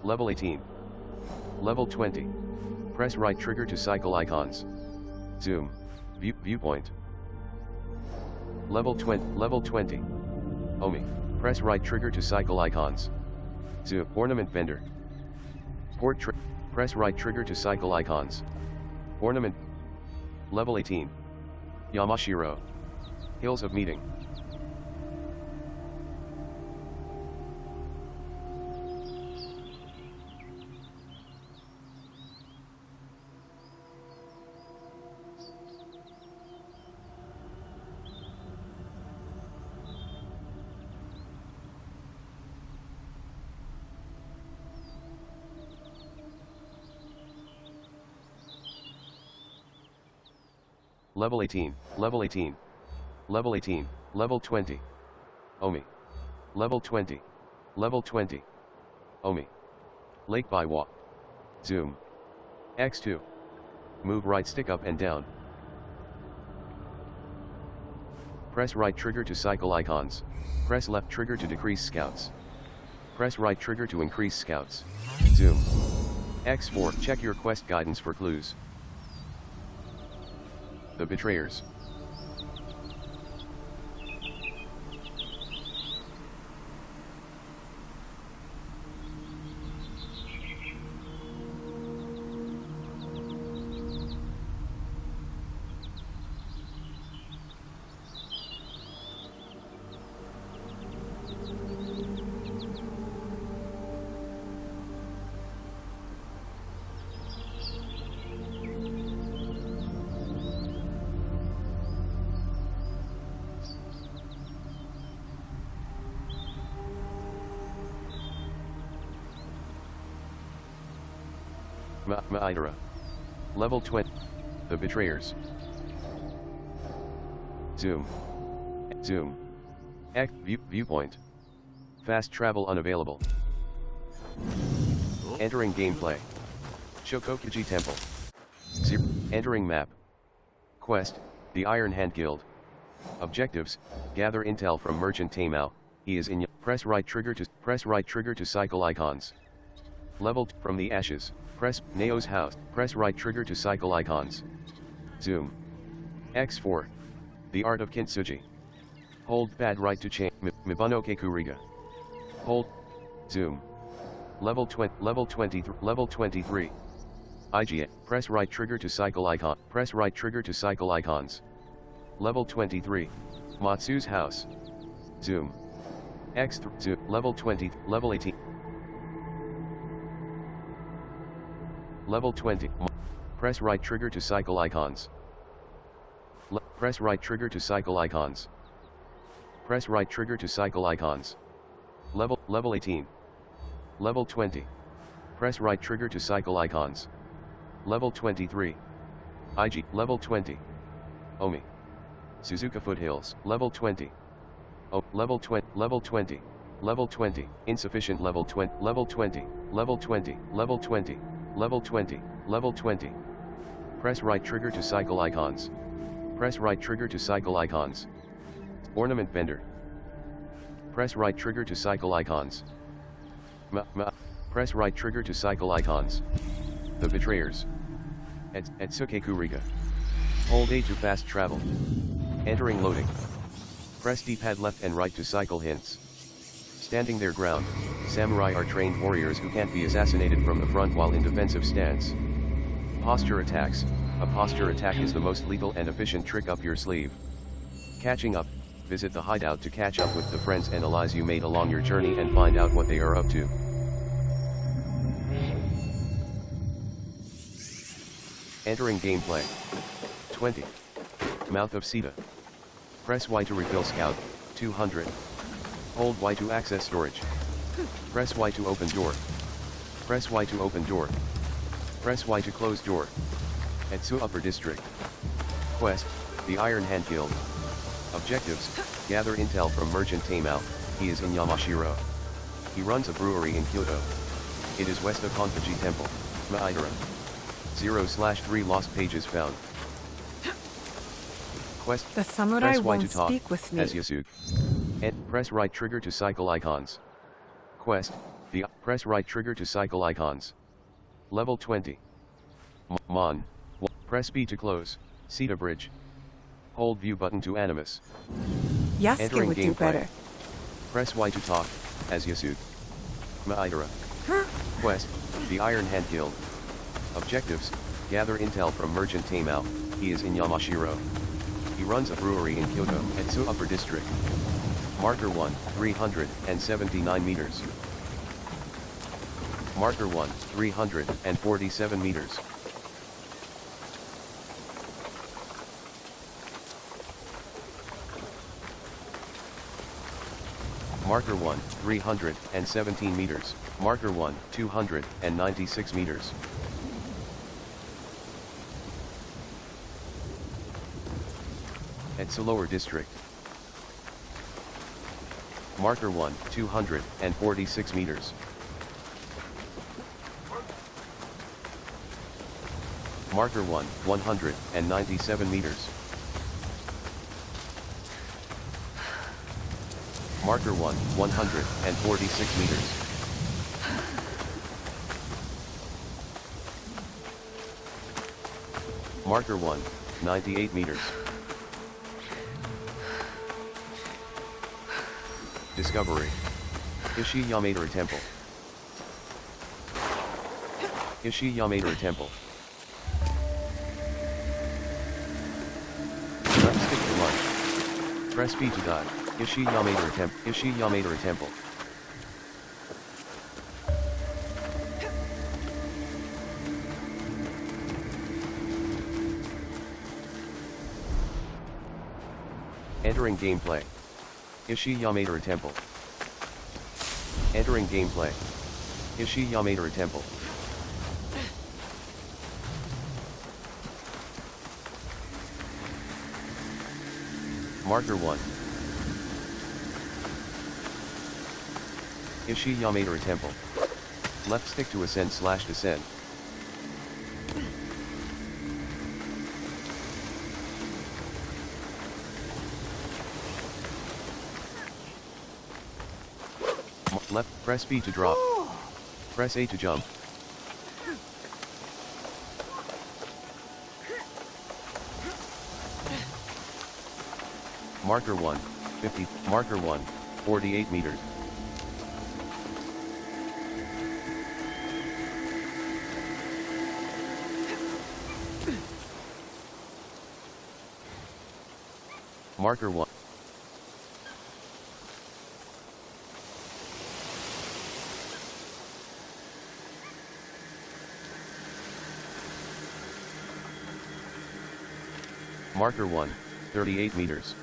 Level 18. Level 20. Press right trigger to cycle icons. Zoom. Viewpoint. Level 20. Level 20. Omi. Press right trigger to cycle icons. Zoom. Ornament vendor. Press right trigger to cycle icons. Ornament. Level 18. Yamashiro. Hills of Meeting. Level 18, Level 18, Level 18, Level 20. Omi. Level 20, Level 20. Omi. Lake by Walk. Zoom. X2. Move right stick up and down. Press right trigger to cycle icons. Press left trigger to decrease scouts. Press right trigger to increase scouts. Zoom. X4. Check your quest guidance for clues. The Betrayers. Ma'idara. Level 20. The Betrayers. Zoom. Zoom. Viewpoint. Fast travel unavailable. Entering gameplay. Shokokuji Temple. Entering map. Quest, the Iron Hand Guild. Objectives, gather intel from Merchant Tamao, he is in press right trigger to cycle icons. Leveled from the ashes, press Neo's house, press right trigger to cycle icons. Zoom. X4. The art of kintsugi. Hold pad right to change Mibuno Kekuriga. Hold. Zoom. Level 23. IGA. Press right trigger to cycle icon. Press right trigger to cycle icons. Level 23. Matsu's house. Zoom. X3. Zoom. Level 20. Level 18. Level 20. Press right trigger to cycle icons. Press right trigger to cycle icons. Press right trigger to cycle icons. Level 18. Level 20. Press right trigger to cycle icons. Level 23. IG. Level 20. Omi. Suzuka Foothills. Level 20. Level 20. Level 20. Level 20. Insufficient. Level 20. Level 20. Level 20. Level 20. Level 20. Level 20. Press right trigger to cycle icons. Press right trigger to cycle icons. Ornament vendor. Press right trigger to cycle icons. Press right trigger to cycle icons. The Betrayers. Etsuke Kuriga. Hold A to fast travel. Entering loading. Press D-pad left and right to cycle hints. Standing their ground, samurai are trained warriors who can't be assassinated from the front while in defensive stance. Posture attacks. A posture attack is the most lethal and efficient trick up your sleeve. Catching up. Visit the hideout to catch up with the friends and allies you made along your journey and find out what they are up to. Entering gameplay. 20. Mouth of Sita. Press Y to refill scout, 200. Hold Y to access storage. Press Y to open door. Press Y to open door. Press Y to close door. Etsu Upper District. Quest, the Iron Hand Guild. Objectives, gather intel from Merchant Tamao, he is in Yamashiro. He runs a brewery in Kyoto. It is west of Honkaji Temple, Ma'idara. 0/3 lost pages found. Quest, The samurai press Y won't to talk, speak with me. as Yasuke. And press right trigger to cycle icons. Quest, press right trigger to cycle icons. Level 20. Mon. Press B to close, Sita Bridge. Hold view button to Animus. Yasuke Entering would do gameplay. better. Press Y to talk, as Yasuke. Ma'idara. Quest, the Iron Hand Guild. Objectives, gather intel from Merchant Tamao, he is in Yamashiro. He runs a brewery in Kyoto, Etsu Upper District. Marker 1, 379 meters. Marker 1, 347 meters. Marker 1, 317 meters. Marker 1, 296 meters. Etsu Lower District. Marker 1, 246 meters. Marker 1, 197 meters. Marker 1, 146 meters. Marker 1, 98 meters. Discovery. Ishii Yamadera Temple. Ishii Yamadera Temple. Left stick to lunge. Press B to dive. Ishii Yamadera Temple. Ishii Yamadera Temple. Entering gameplay. Ishii Yamadera Temple. Entering gameplay. Ishii Yamadera Temple. Marker 1. Ishii Yamadera Temple. Left stick to ascend/descend. Left, press B to drop. Press A to jump. Marker 1, 50, marker 1, 48 meters. Marker 1. Marker 1, 38 meters.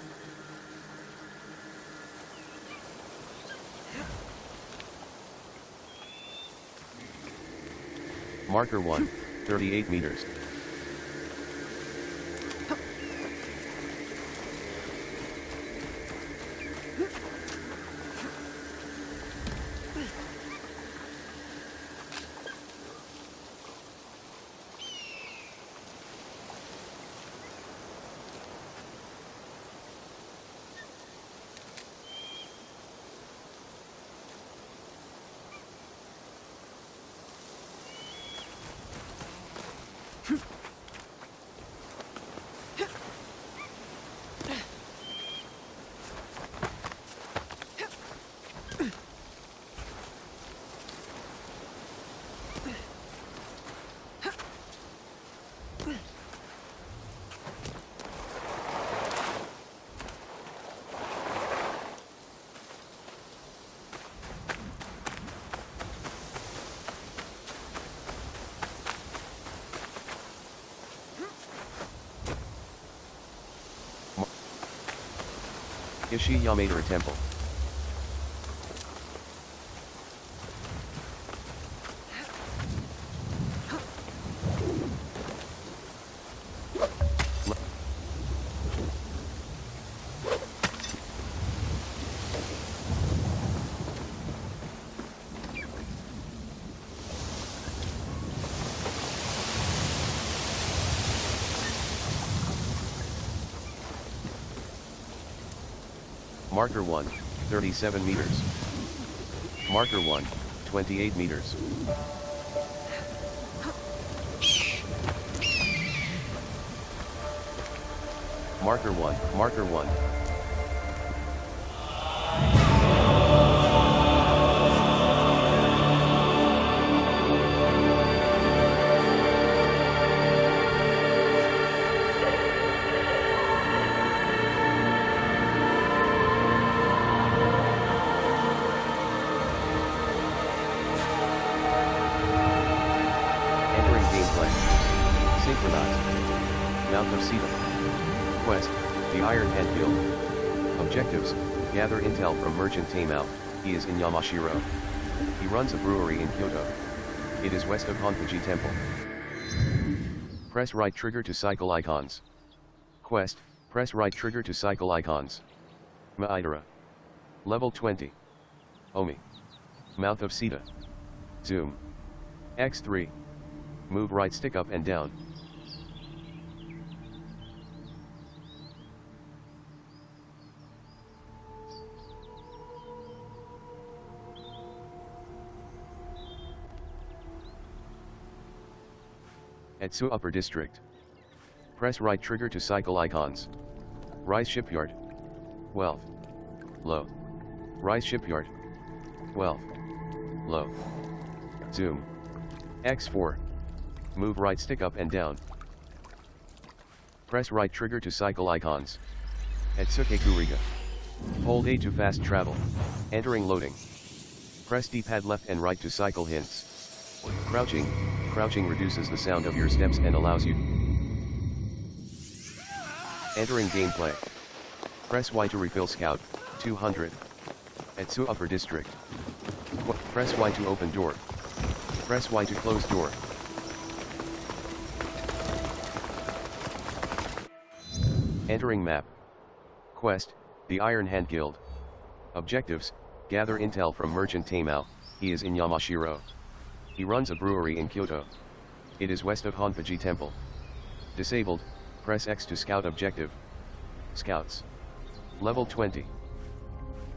Marker 1, 38 meters. Ishii Yamadera Temple. Marker 1, 37 meters. Marker 1, 28 meters. Marker 1, marker 1. Synchronized. Mount of Sita. Quest, the Iron Head Guild. Objectives, gather intel from Merchant Tameout, he is in Yamashiro. He runs a brewery in Kyoto. It is west of Honkaji Temple. Press right trigger to cycle icons. Quest, press right trigger to cycle icons. Maidara. Level 20. Omi. Mouth of Sita. Zoom. X3. Move right stick up and down. Etsu Upper District. Press right trigger to cycle icons. Rise shipyard. Wealth. Low. Rise shipyard. Wealth. Low. Zoom. X4. Move right stick up and down. Press right trigger to cycle icons. Etsuke Kuriga. Hold A to fast travel. Entering loading. Press D-pad left and right to cycle hints. Crouching. Crouching reduces the sound of your steps and allows you. Entering gameplay. Press Y to refill scout. 200. Etsu upper district. Press Y to open door. Press Y to close door. Entering map. Quest, the Iron Hand Guild. Objectives, gather intel from Merchant Tamao, he is in Yamashiro. He runs a brewery in Kyoto. It is west of Honpaji Temple. Disabled, press X to scout objective. Scouts. Level 20.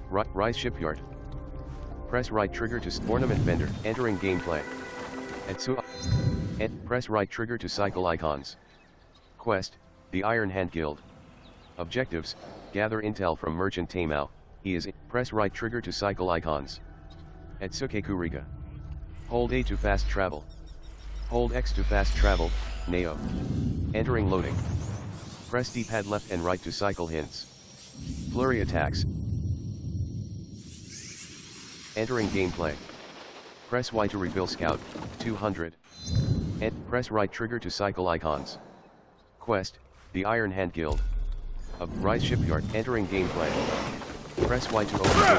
Rise shipyard. Press right trigger to ornament vendor. Entering gameplay. Etsu. Press right trigger to cycle icons. Quest, the Iron Hand Guild. Objectives, gather intel from Merchant Tamao, he is in. Press right trigger to cycle icons. Etsuke Kuriga. Hold A to fast travel. Hold X to fast travel, Neo. Entering loading. Press D-pad left and right to cycle hints. Flurry attacks. Entering gameplay. Press Y to refill scout, 200. Press right trigger to cycle icons. Quest, the Iron Hand Guild. Rise shipyard. Entering gameplay. Press Y to open door.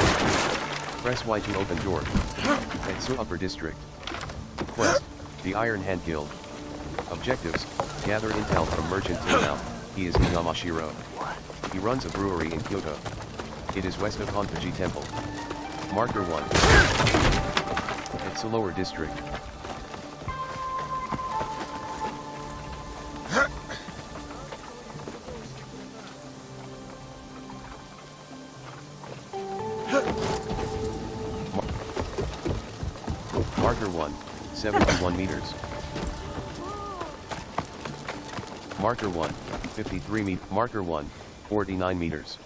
Press Y to open door. Etsu upper district. Quest, the Iron Hand Guild. Objectives, gather intel from Merchant Tamao, he is in Yamashiro. He runs a brewery in Kyoto. It is west of Honpaji Temple. Marker 1. Etsu lower district. Marker 1, 71 meters. Marker 1, 53 meters. Marker 1, 49 meters.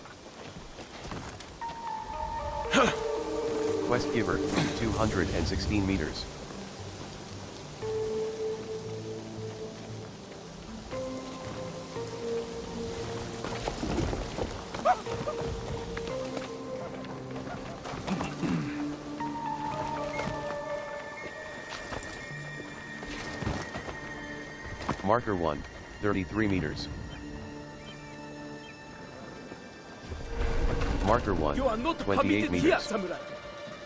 Quest giver, 216 meters. Marker 1, 33 meters. Marker 1, 28 meters.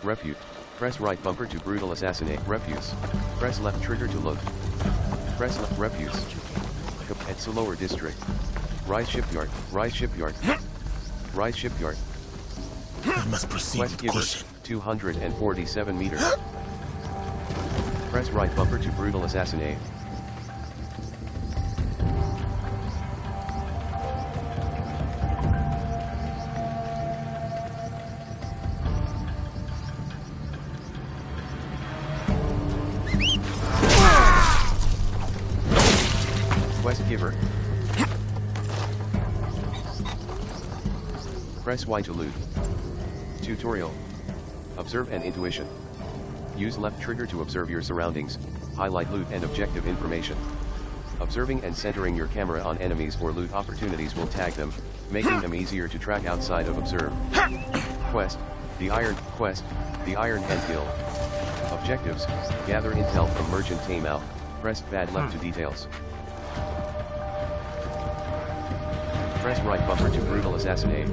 Refute. Press right bumper to brutal assassinate. Refuse. Press left trigger to load. Press left. Refuse. Etsu lower district. Rise shipyard. Rise shipyard. Rise shipyard. I must proceed Quest with giver, caution. 247 meters. Press right bumper to brutal assassinate. Quest giver. Press Y to loot. Tutorial. Observe and intuition. Use left trigger to observe your surroundings, highlight loot and objective information. Observing and centering your camera on enemies or loot opportunities will tag them, making them easier to track outside of observe. Quest, the Iron Hand Guild. Objectives, gather intel from Merchant Tamao, press pad left to details. Press right bumper to brutal assassinate.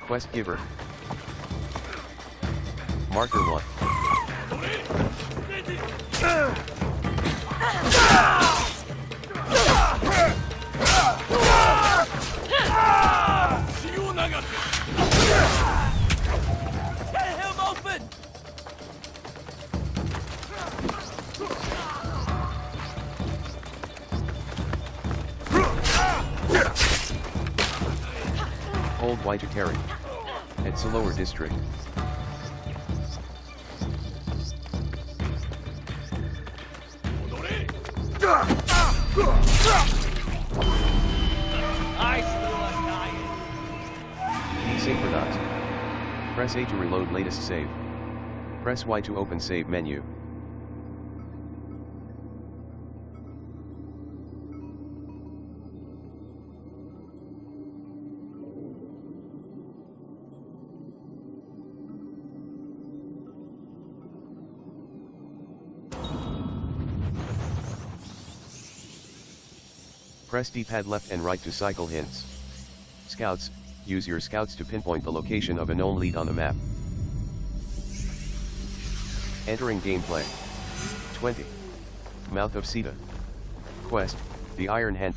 Quest giver. Marker 1. Get him open! Hold Y to carry. Etsu lower district. I still dying. Synchronized. Press A to reload latest save. Press Y to open save menu. Press D-pad left and right to cycle hints. Scouts, use your scouts to pinpoint the location of a known lead on the map. Entering gameplay. 20. Mouth of Sita. Quest, the Iron Hand.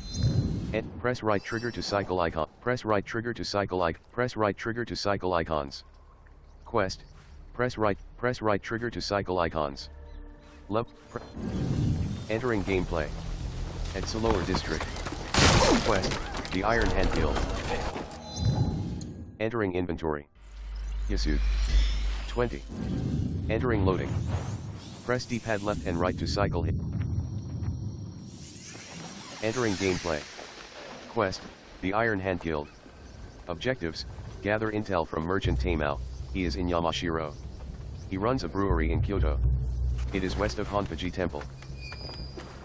Press right trigger to cycle icon. Press right trigger to cycle icon. Press right trigger to cycle icons. Quest, press right trigger to cycle icons. Entering gameplay. At Salower District. Quest, the Iron Hand Guild. Entering inventory. Yasude. 20. Entering loading. Press D-pad left and right to cycle hit. Entering gameplay. Quest, the Iron Hand Guild. Objectives, gather intel from Merchant Tamao, he is in Yamashiro. He runs a brewery in Kyoto. It is west of Honpaji Temple.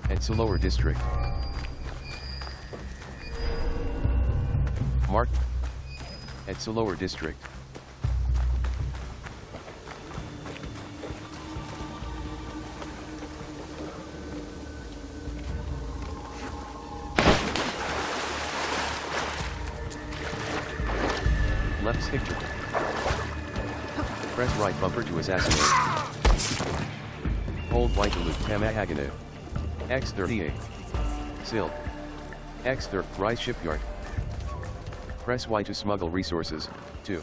At Salower District. Mark. At Salower District. Left stick to press right bumper to assassinate. Hold Y to loot Tamahagane. X38. Sil. X30. Rise shipyard. Press Y to smuggle resources. 2.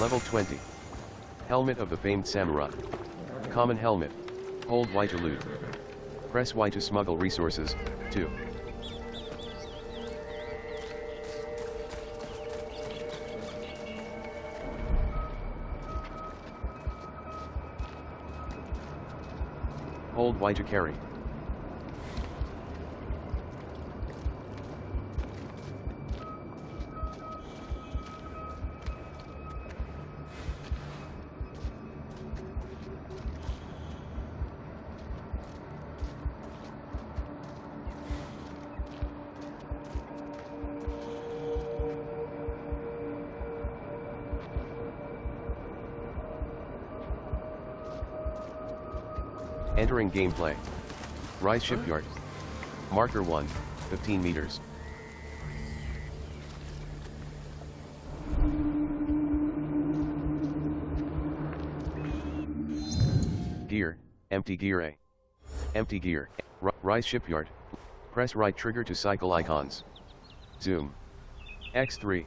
Level 20. Helmet of the famed samurai. Common helmet. Hold Y to loot. Press Y to smuggle resources. 2. Hold Y to carry. Entering gameplay. Rise shipyard. Marker 1, 15 meters. Gear, empty gear A. Empty gear. Rise shipyard. Press right trigger to cycle icons. Zoom. X3.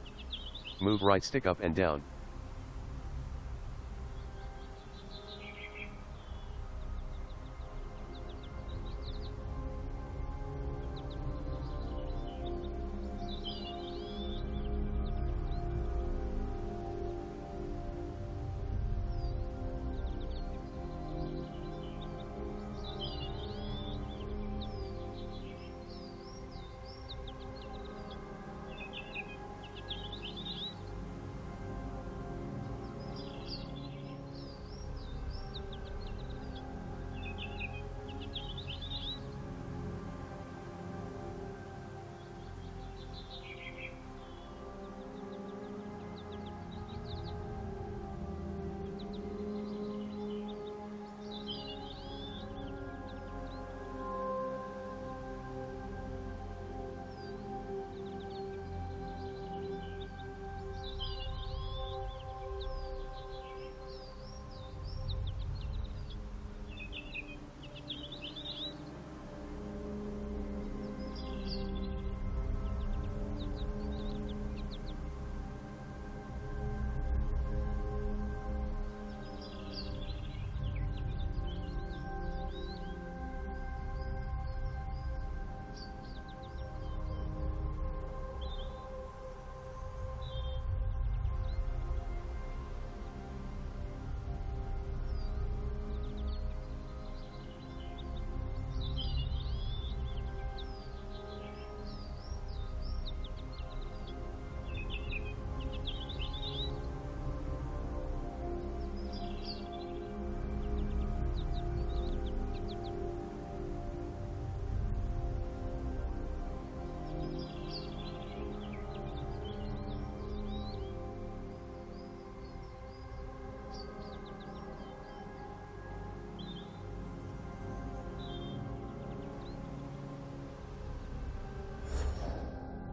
Move right stick up and down.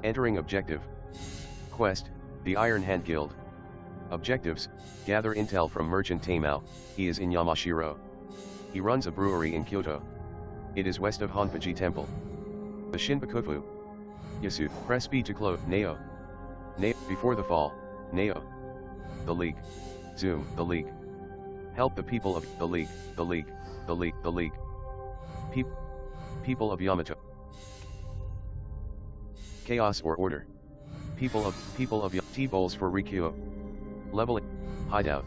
Entering objective. Quest, the Iron Hand Guild. Objectives, gather intel from Merchant Tamao, he is in Yamashiro. He runs a brewery in Kyoto. It is west of Honpaji Temple. The Shinbakufu. Yasu, press B to close, Neo. Before the fall, Neo. The League. Zoom, the League. Help the people of, the League, the League, the League, the League. People of Yamato. Chaos or order. People of T-bowls for Rikyo. Level hideout.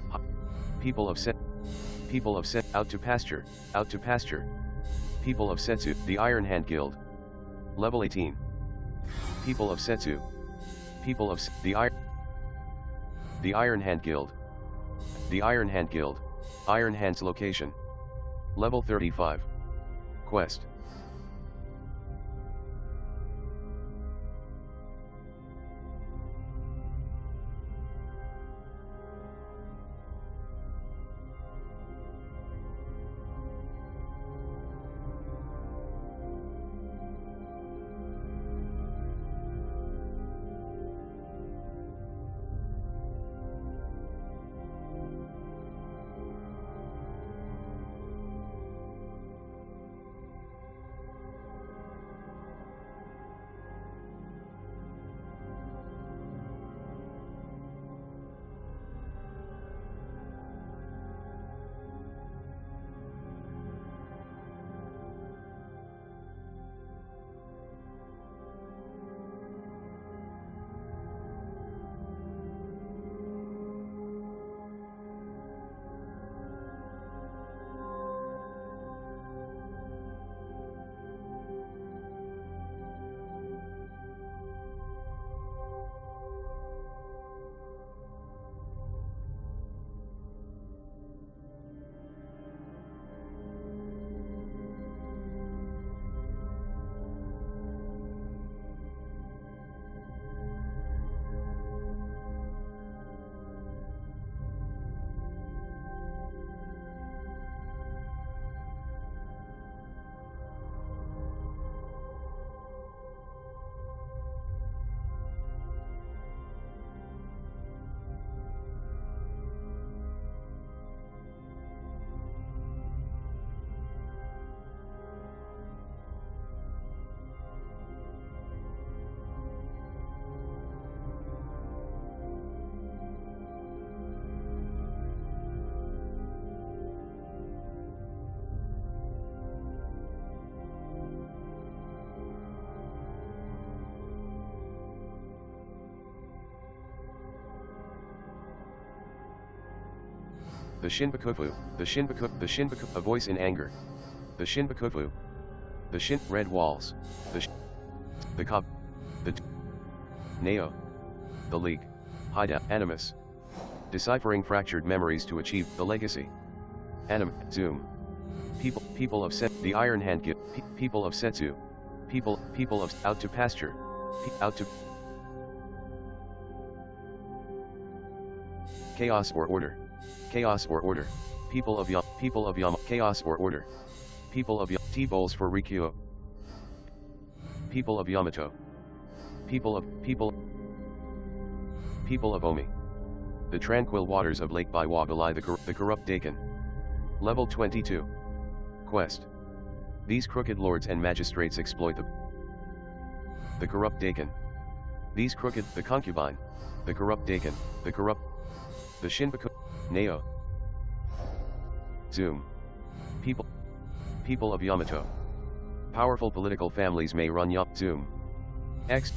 People of set. Out to pasture. People of Setsu, the Iron Hand Guild. Level 18. People of Setsu. The Iron Hand Guild. The Iron Hand Guild. Iron Hand's location. Level 35. Quest. The Shinbakufu, a voice in anger. The Shinbakufu. Red walls. The Cob. The Neo. The League. Hideout. Animus. Deciphering fractured memories to achieve the legacy. Zoom. People of Set. The Iron Hand Guild. People of Setsu. People of out to pasture. Out to chaos or order. Chaos or order. People of Yam. Chaos or order. People of T-bowls for Rikyo. People of Yamato. People of Omi. The tranquil waters of Lake Biwa belie the corrupt Dakin. Level 22. Quest. These crooked lords and magistrates exploit the corrupt Dakin. These crooked, the concubine, the corrupt Dakin, the Shinbaku, Neo. Zoom. People of Yamato. Powerful political families may run Zoom. X,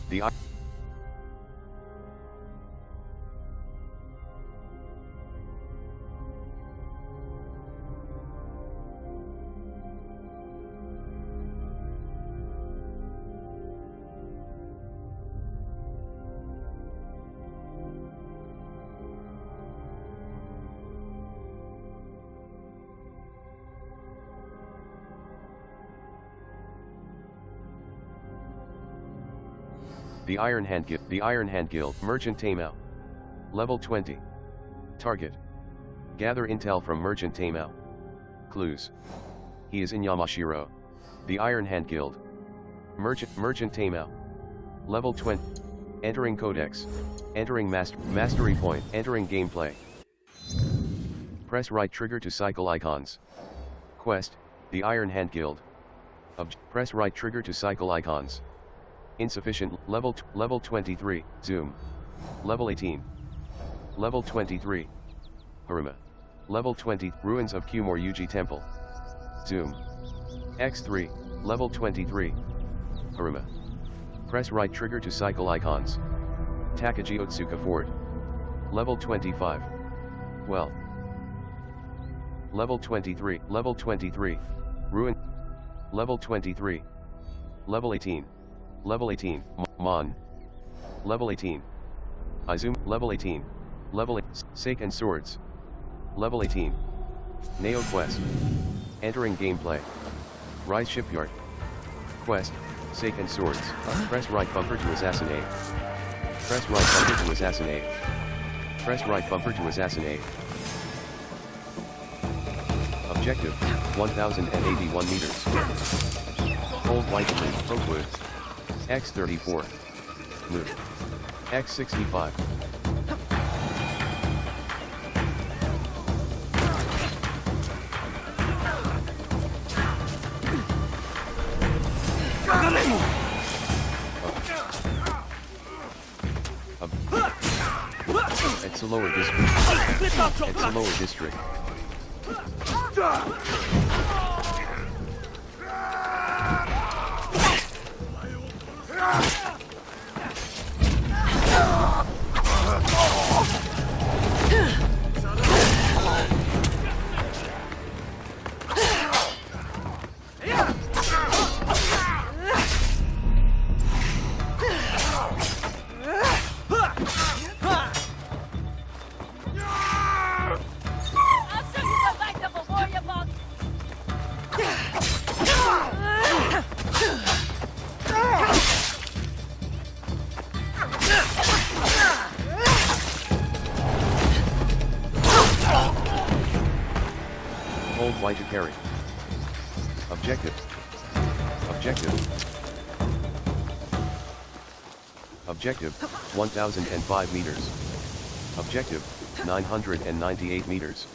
The Iron Hand Guild, Merchant Tamao. Level 20. Target. Gather intel from Merchant Tamao. Clues. He is in Yamashiro. The Iron Hand Guild. Merchant Tamao. Level 20. Entering Codex. Entering Mastery Point. Entering Gameplay. Press right trigger to cycle icons. Quest, the Iron Hand Guild. Press right trigger to cycle icons. Insufficient. Level 23, Zoom. Level 18. Level 23. Haruma. Level 20, Ruins of Kumor Yuji Temple. Zoom. X3, Level 23. Haruma. Press right trigger to cycle icons. Takagi Otsuka Ford. Level 25. Well. Level 23, Level 23. Ruin. Level 23. Level 18. Level 18, Mon. Level 18. Izum, Level 18. Level 8, Seiken Swords. Level 18. Neo Quest. Entering Gameplay. Rise Shipyard. Quest, Seiken Swords. Press right bumper to assassinate. Press right bumper to assassinate. Press right bumper to assassinate. Objective, 1081 meters. Hold right click, Oakwood. X34. Move. X65. It's a lower district. It's a lower district. Hold Y to carry. Objective. Objective. Objective, 1005 meters. Objective, 998 meters.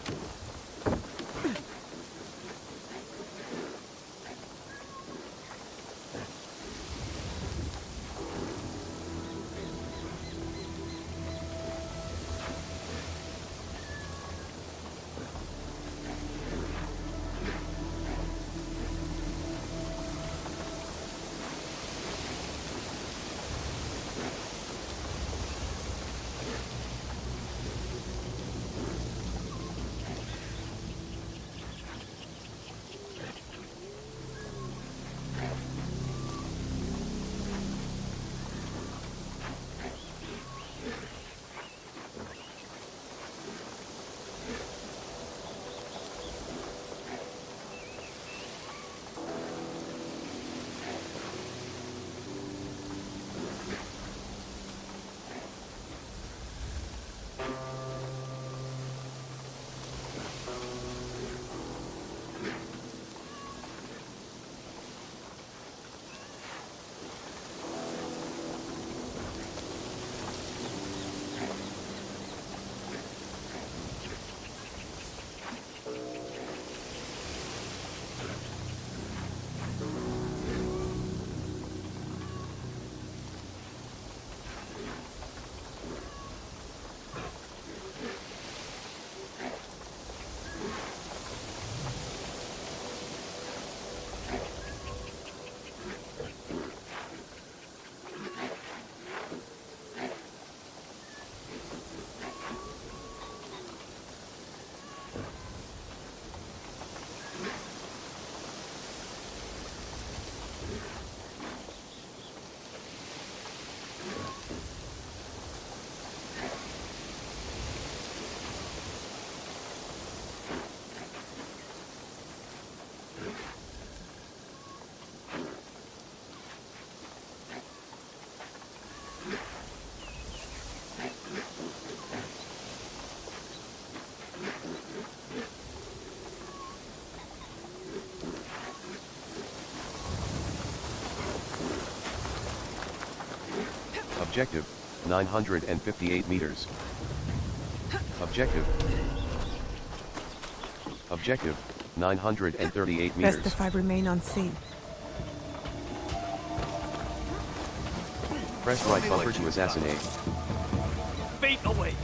Objective, 958 meters. Objective. Objective, 938 meters. Best if I remain unseen. Press right bumper to assassinate. Fate awaits.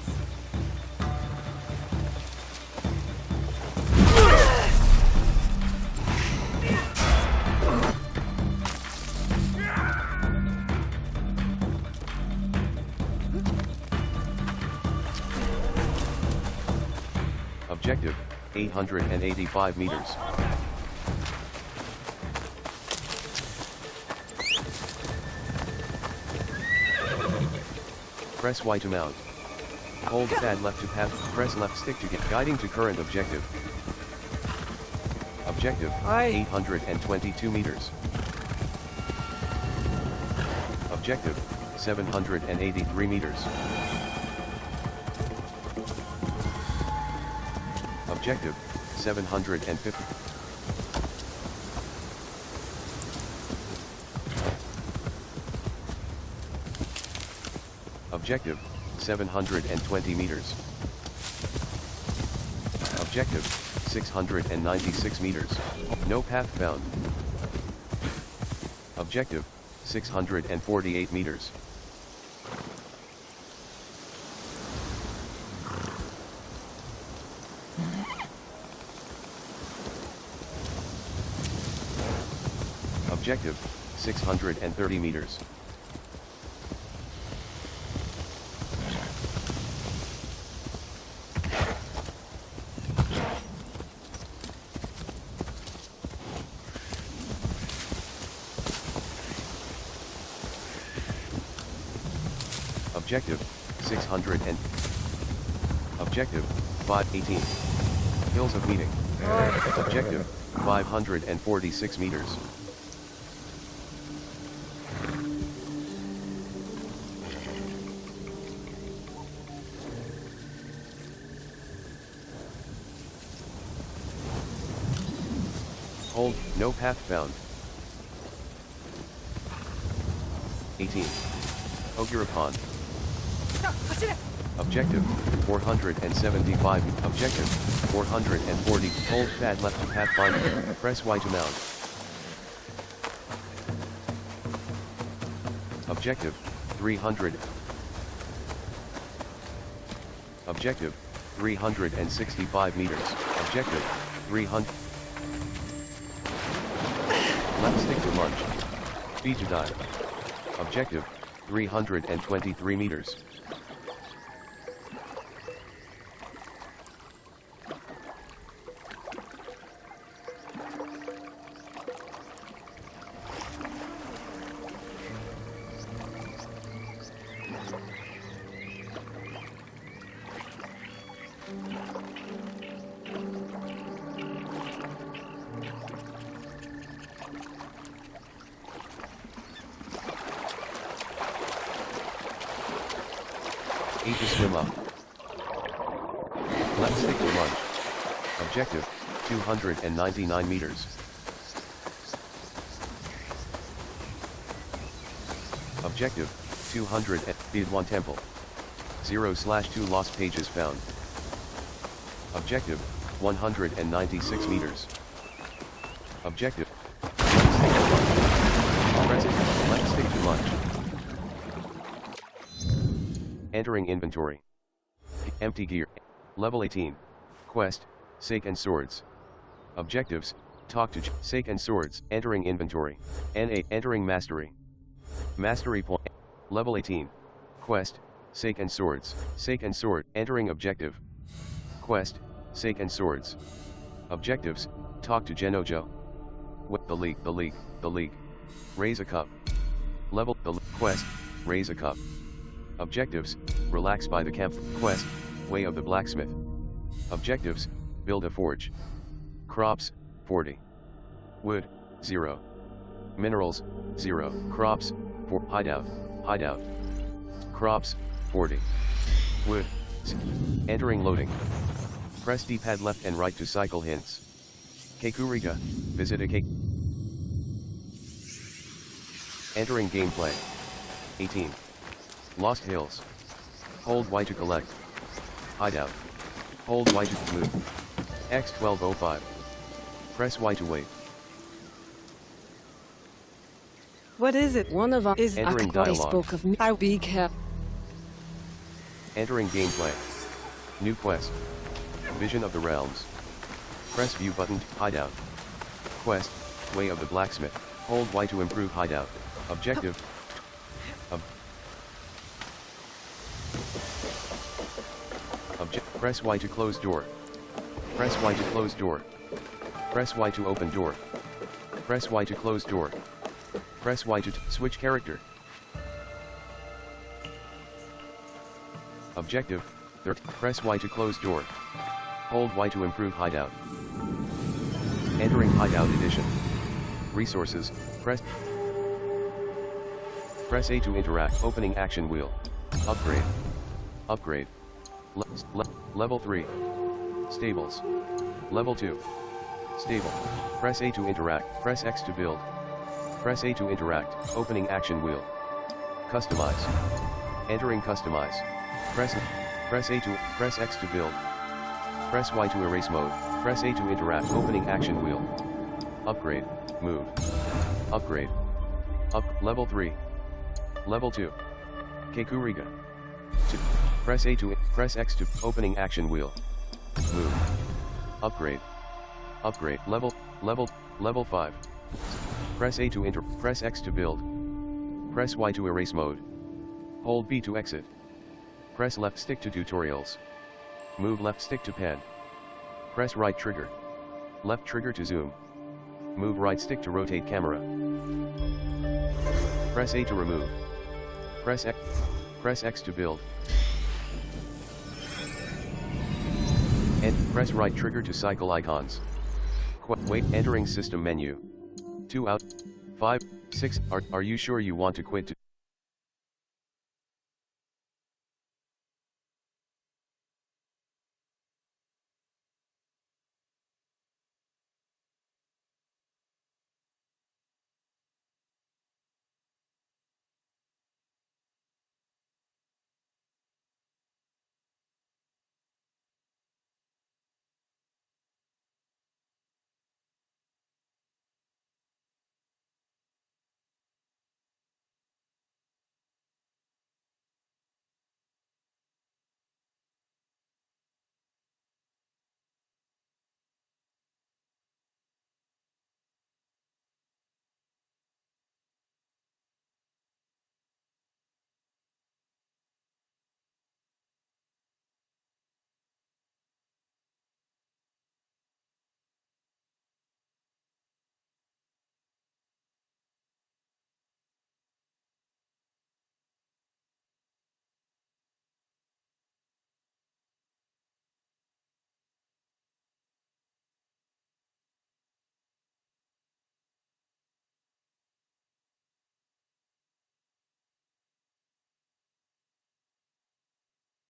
Objective, 885 meters. Press Y to mount. Hold pad left to path, press left stick to get guiding to current objective. Objective, 822 meters. Objective, 783 meters. Objective, 750. Objective, 720 meters. Objective, 696 meters. No path found. Objective, 648 meters. Objective, 630 meters. Objective, 600 and... Objective, 518. Hills of Meeting. Objective, 546 meters. Hold, no path found. 18. Ogura Pond. Objective, 475. Objective, 440. Hold pad left to pathfinder. Press Y to mount. Objective, 300. Objective, 365 meters. Objective, 300. Left stick to lunge. Speed to dive. Objective, 323 meters. E to swim up. Left stick to lunge. Objective, 299 meters. Objective, 200 at Bidwan Temple. 0/2 lost pages found. Objective, 196 meters. Objective, left stick to lunge. Entering inventory. Empty gear. Level 18. Quest, Sake and Swords. Objectives, talk to Sake and Swords. Entering inventory. NA, entering mastery. Mastery point. Level 18. Quest, Sake and Swords. Sake and Sword. Entering objective. Quest, Sake and Swords. Objectives, talk to Genojo. What the league. Raise a cup. Level, quest, raise a cup. Objectives, relax by the camp. Quest, way of the blacksmith. Objectives, build a forge. Crops, 40. Wood, 0. Minerals, 0. Crops, 4. Hideout. Crops, 40. Wood. Entering loading. Press D-pad left and right to cycle hints. Kekurika, visit a cake. Entering gameplay. 18. Lost Hills. Hold Y to collect. Hideout. Hold Y to move. X1205. Press Y to wait. What is it? One of us is Entering they dialogue. spoke of me. I'll be careful. Entering gameplay. New quest. Vision of the Realms. Press view button to hideout. Quest, Way of the Blacksmith. Hold Y to improve hideout. Objective. Press Y to close door. Press Y to close door. Press Y to open door. Press Y to close door. Press Y to switch character. Objective. Press Y to close door. Hold Y to improve hideout. Entering hideout edition. Resources. Press A to interact. Opening action wheel. Upgrade. Upgrade. Level 3. Stables. Level 2. Stable. Press A to interact. Press X to build. Press A to interact. Opening action wheel. Customize. Entering customize. Press X to build. Press Y to erase mode. Press A to interact. Opening action wheel. Upgrade. Move. Upgrade. Level 3. Level 2. Kekuriga. Press X to opening action wheel. Move. Upgrade. Upgrade. Level 5. Press A to press X to build. Press Y to erase mode. Hold B to exit. Press left stick to tutorials. Move left stick to pen. Press right trigger. Left trigger to zoom. Move right stick to rotate camera. Press A to remove. Press X to build. And press right trigger to cycle icons. Wait, entering system menu. 2 out. 5, 6. Are you sure you want to quit?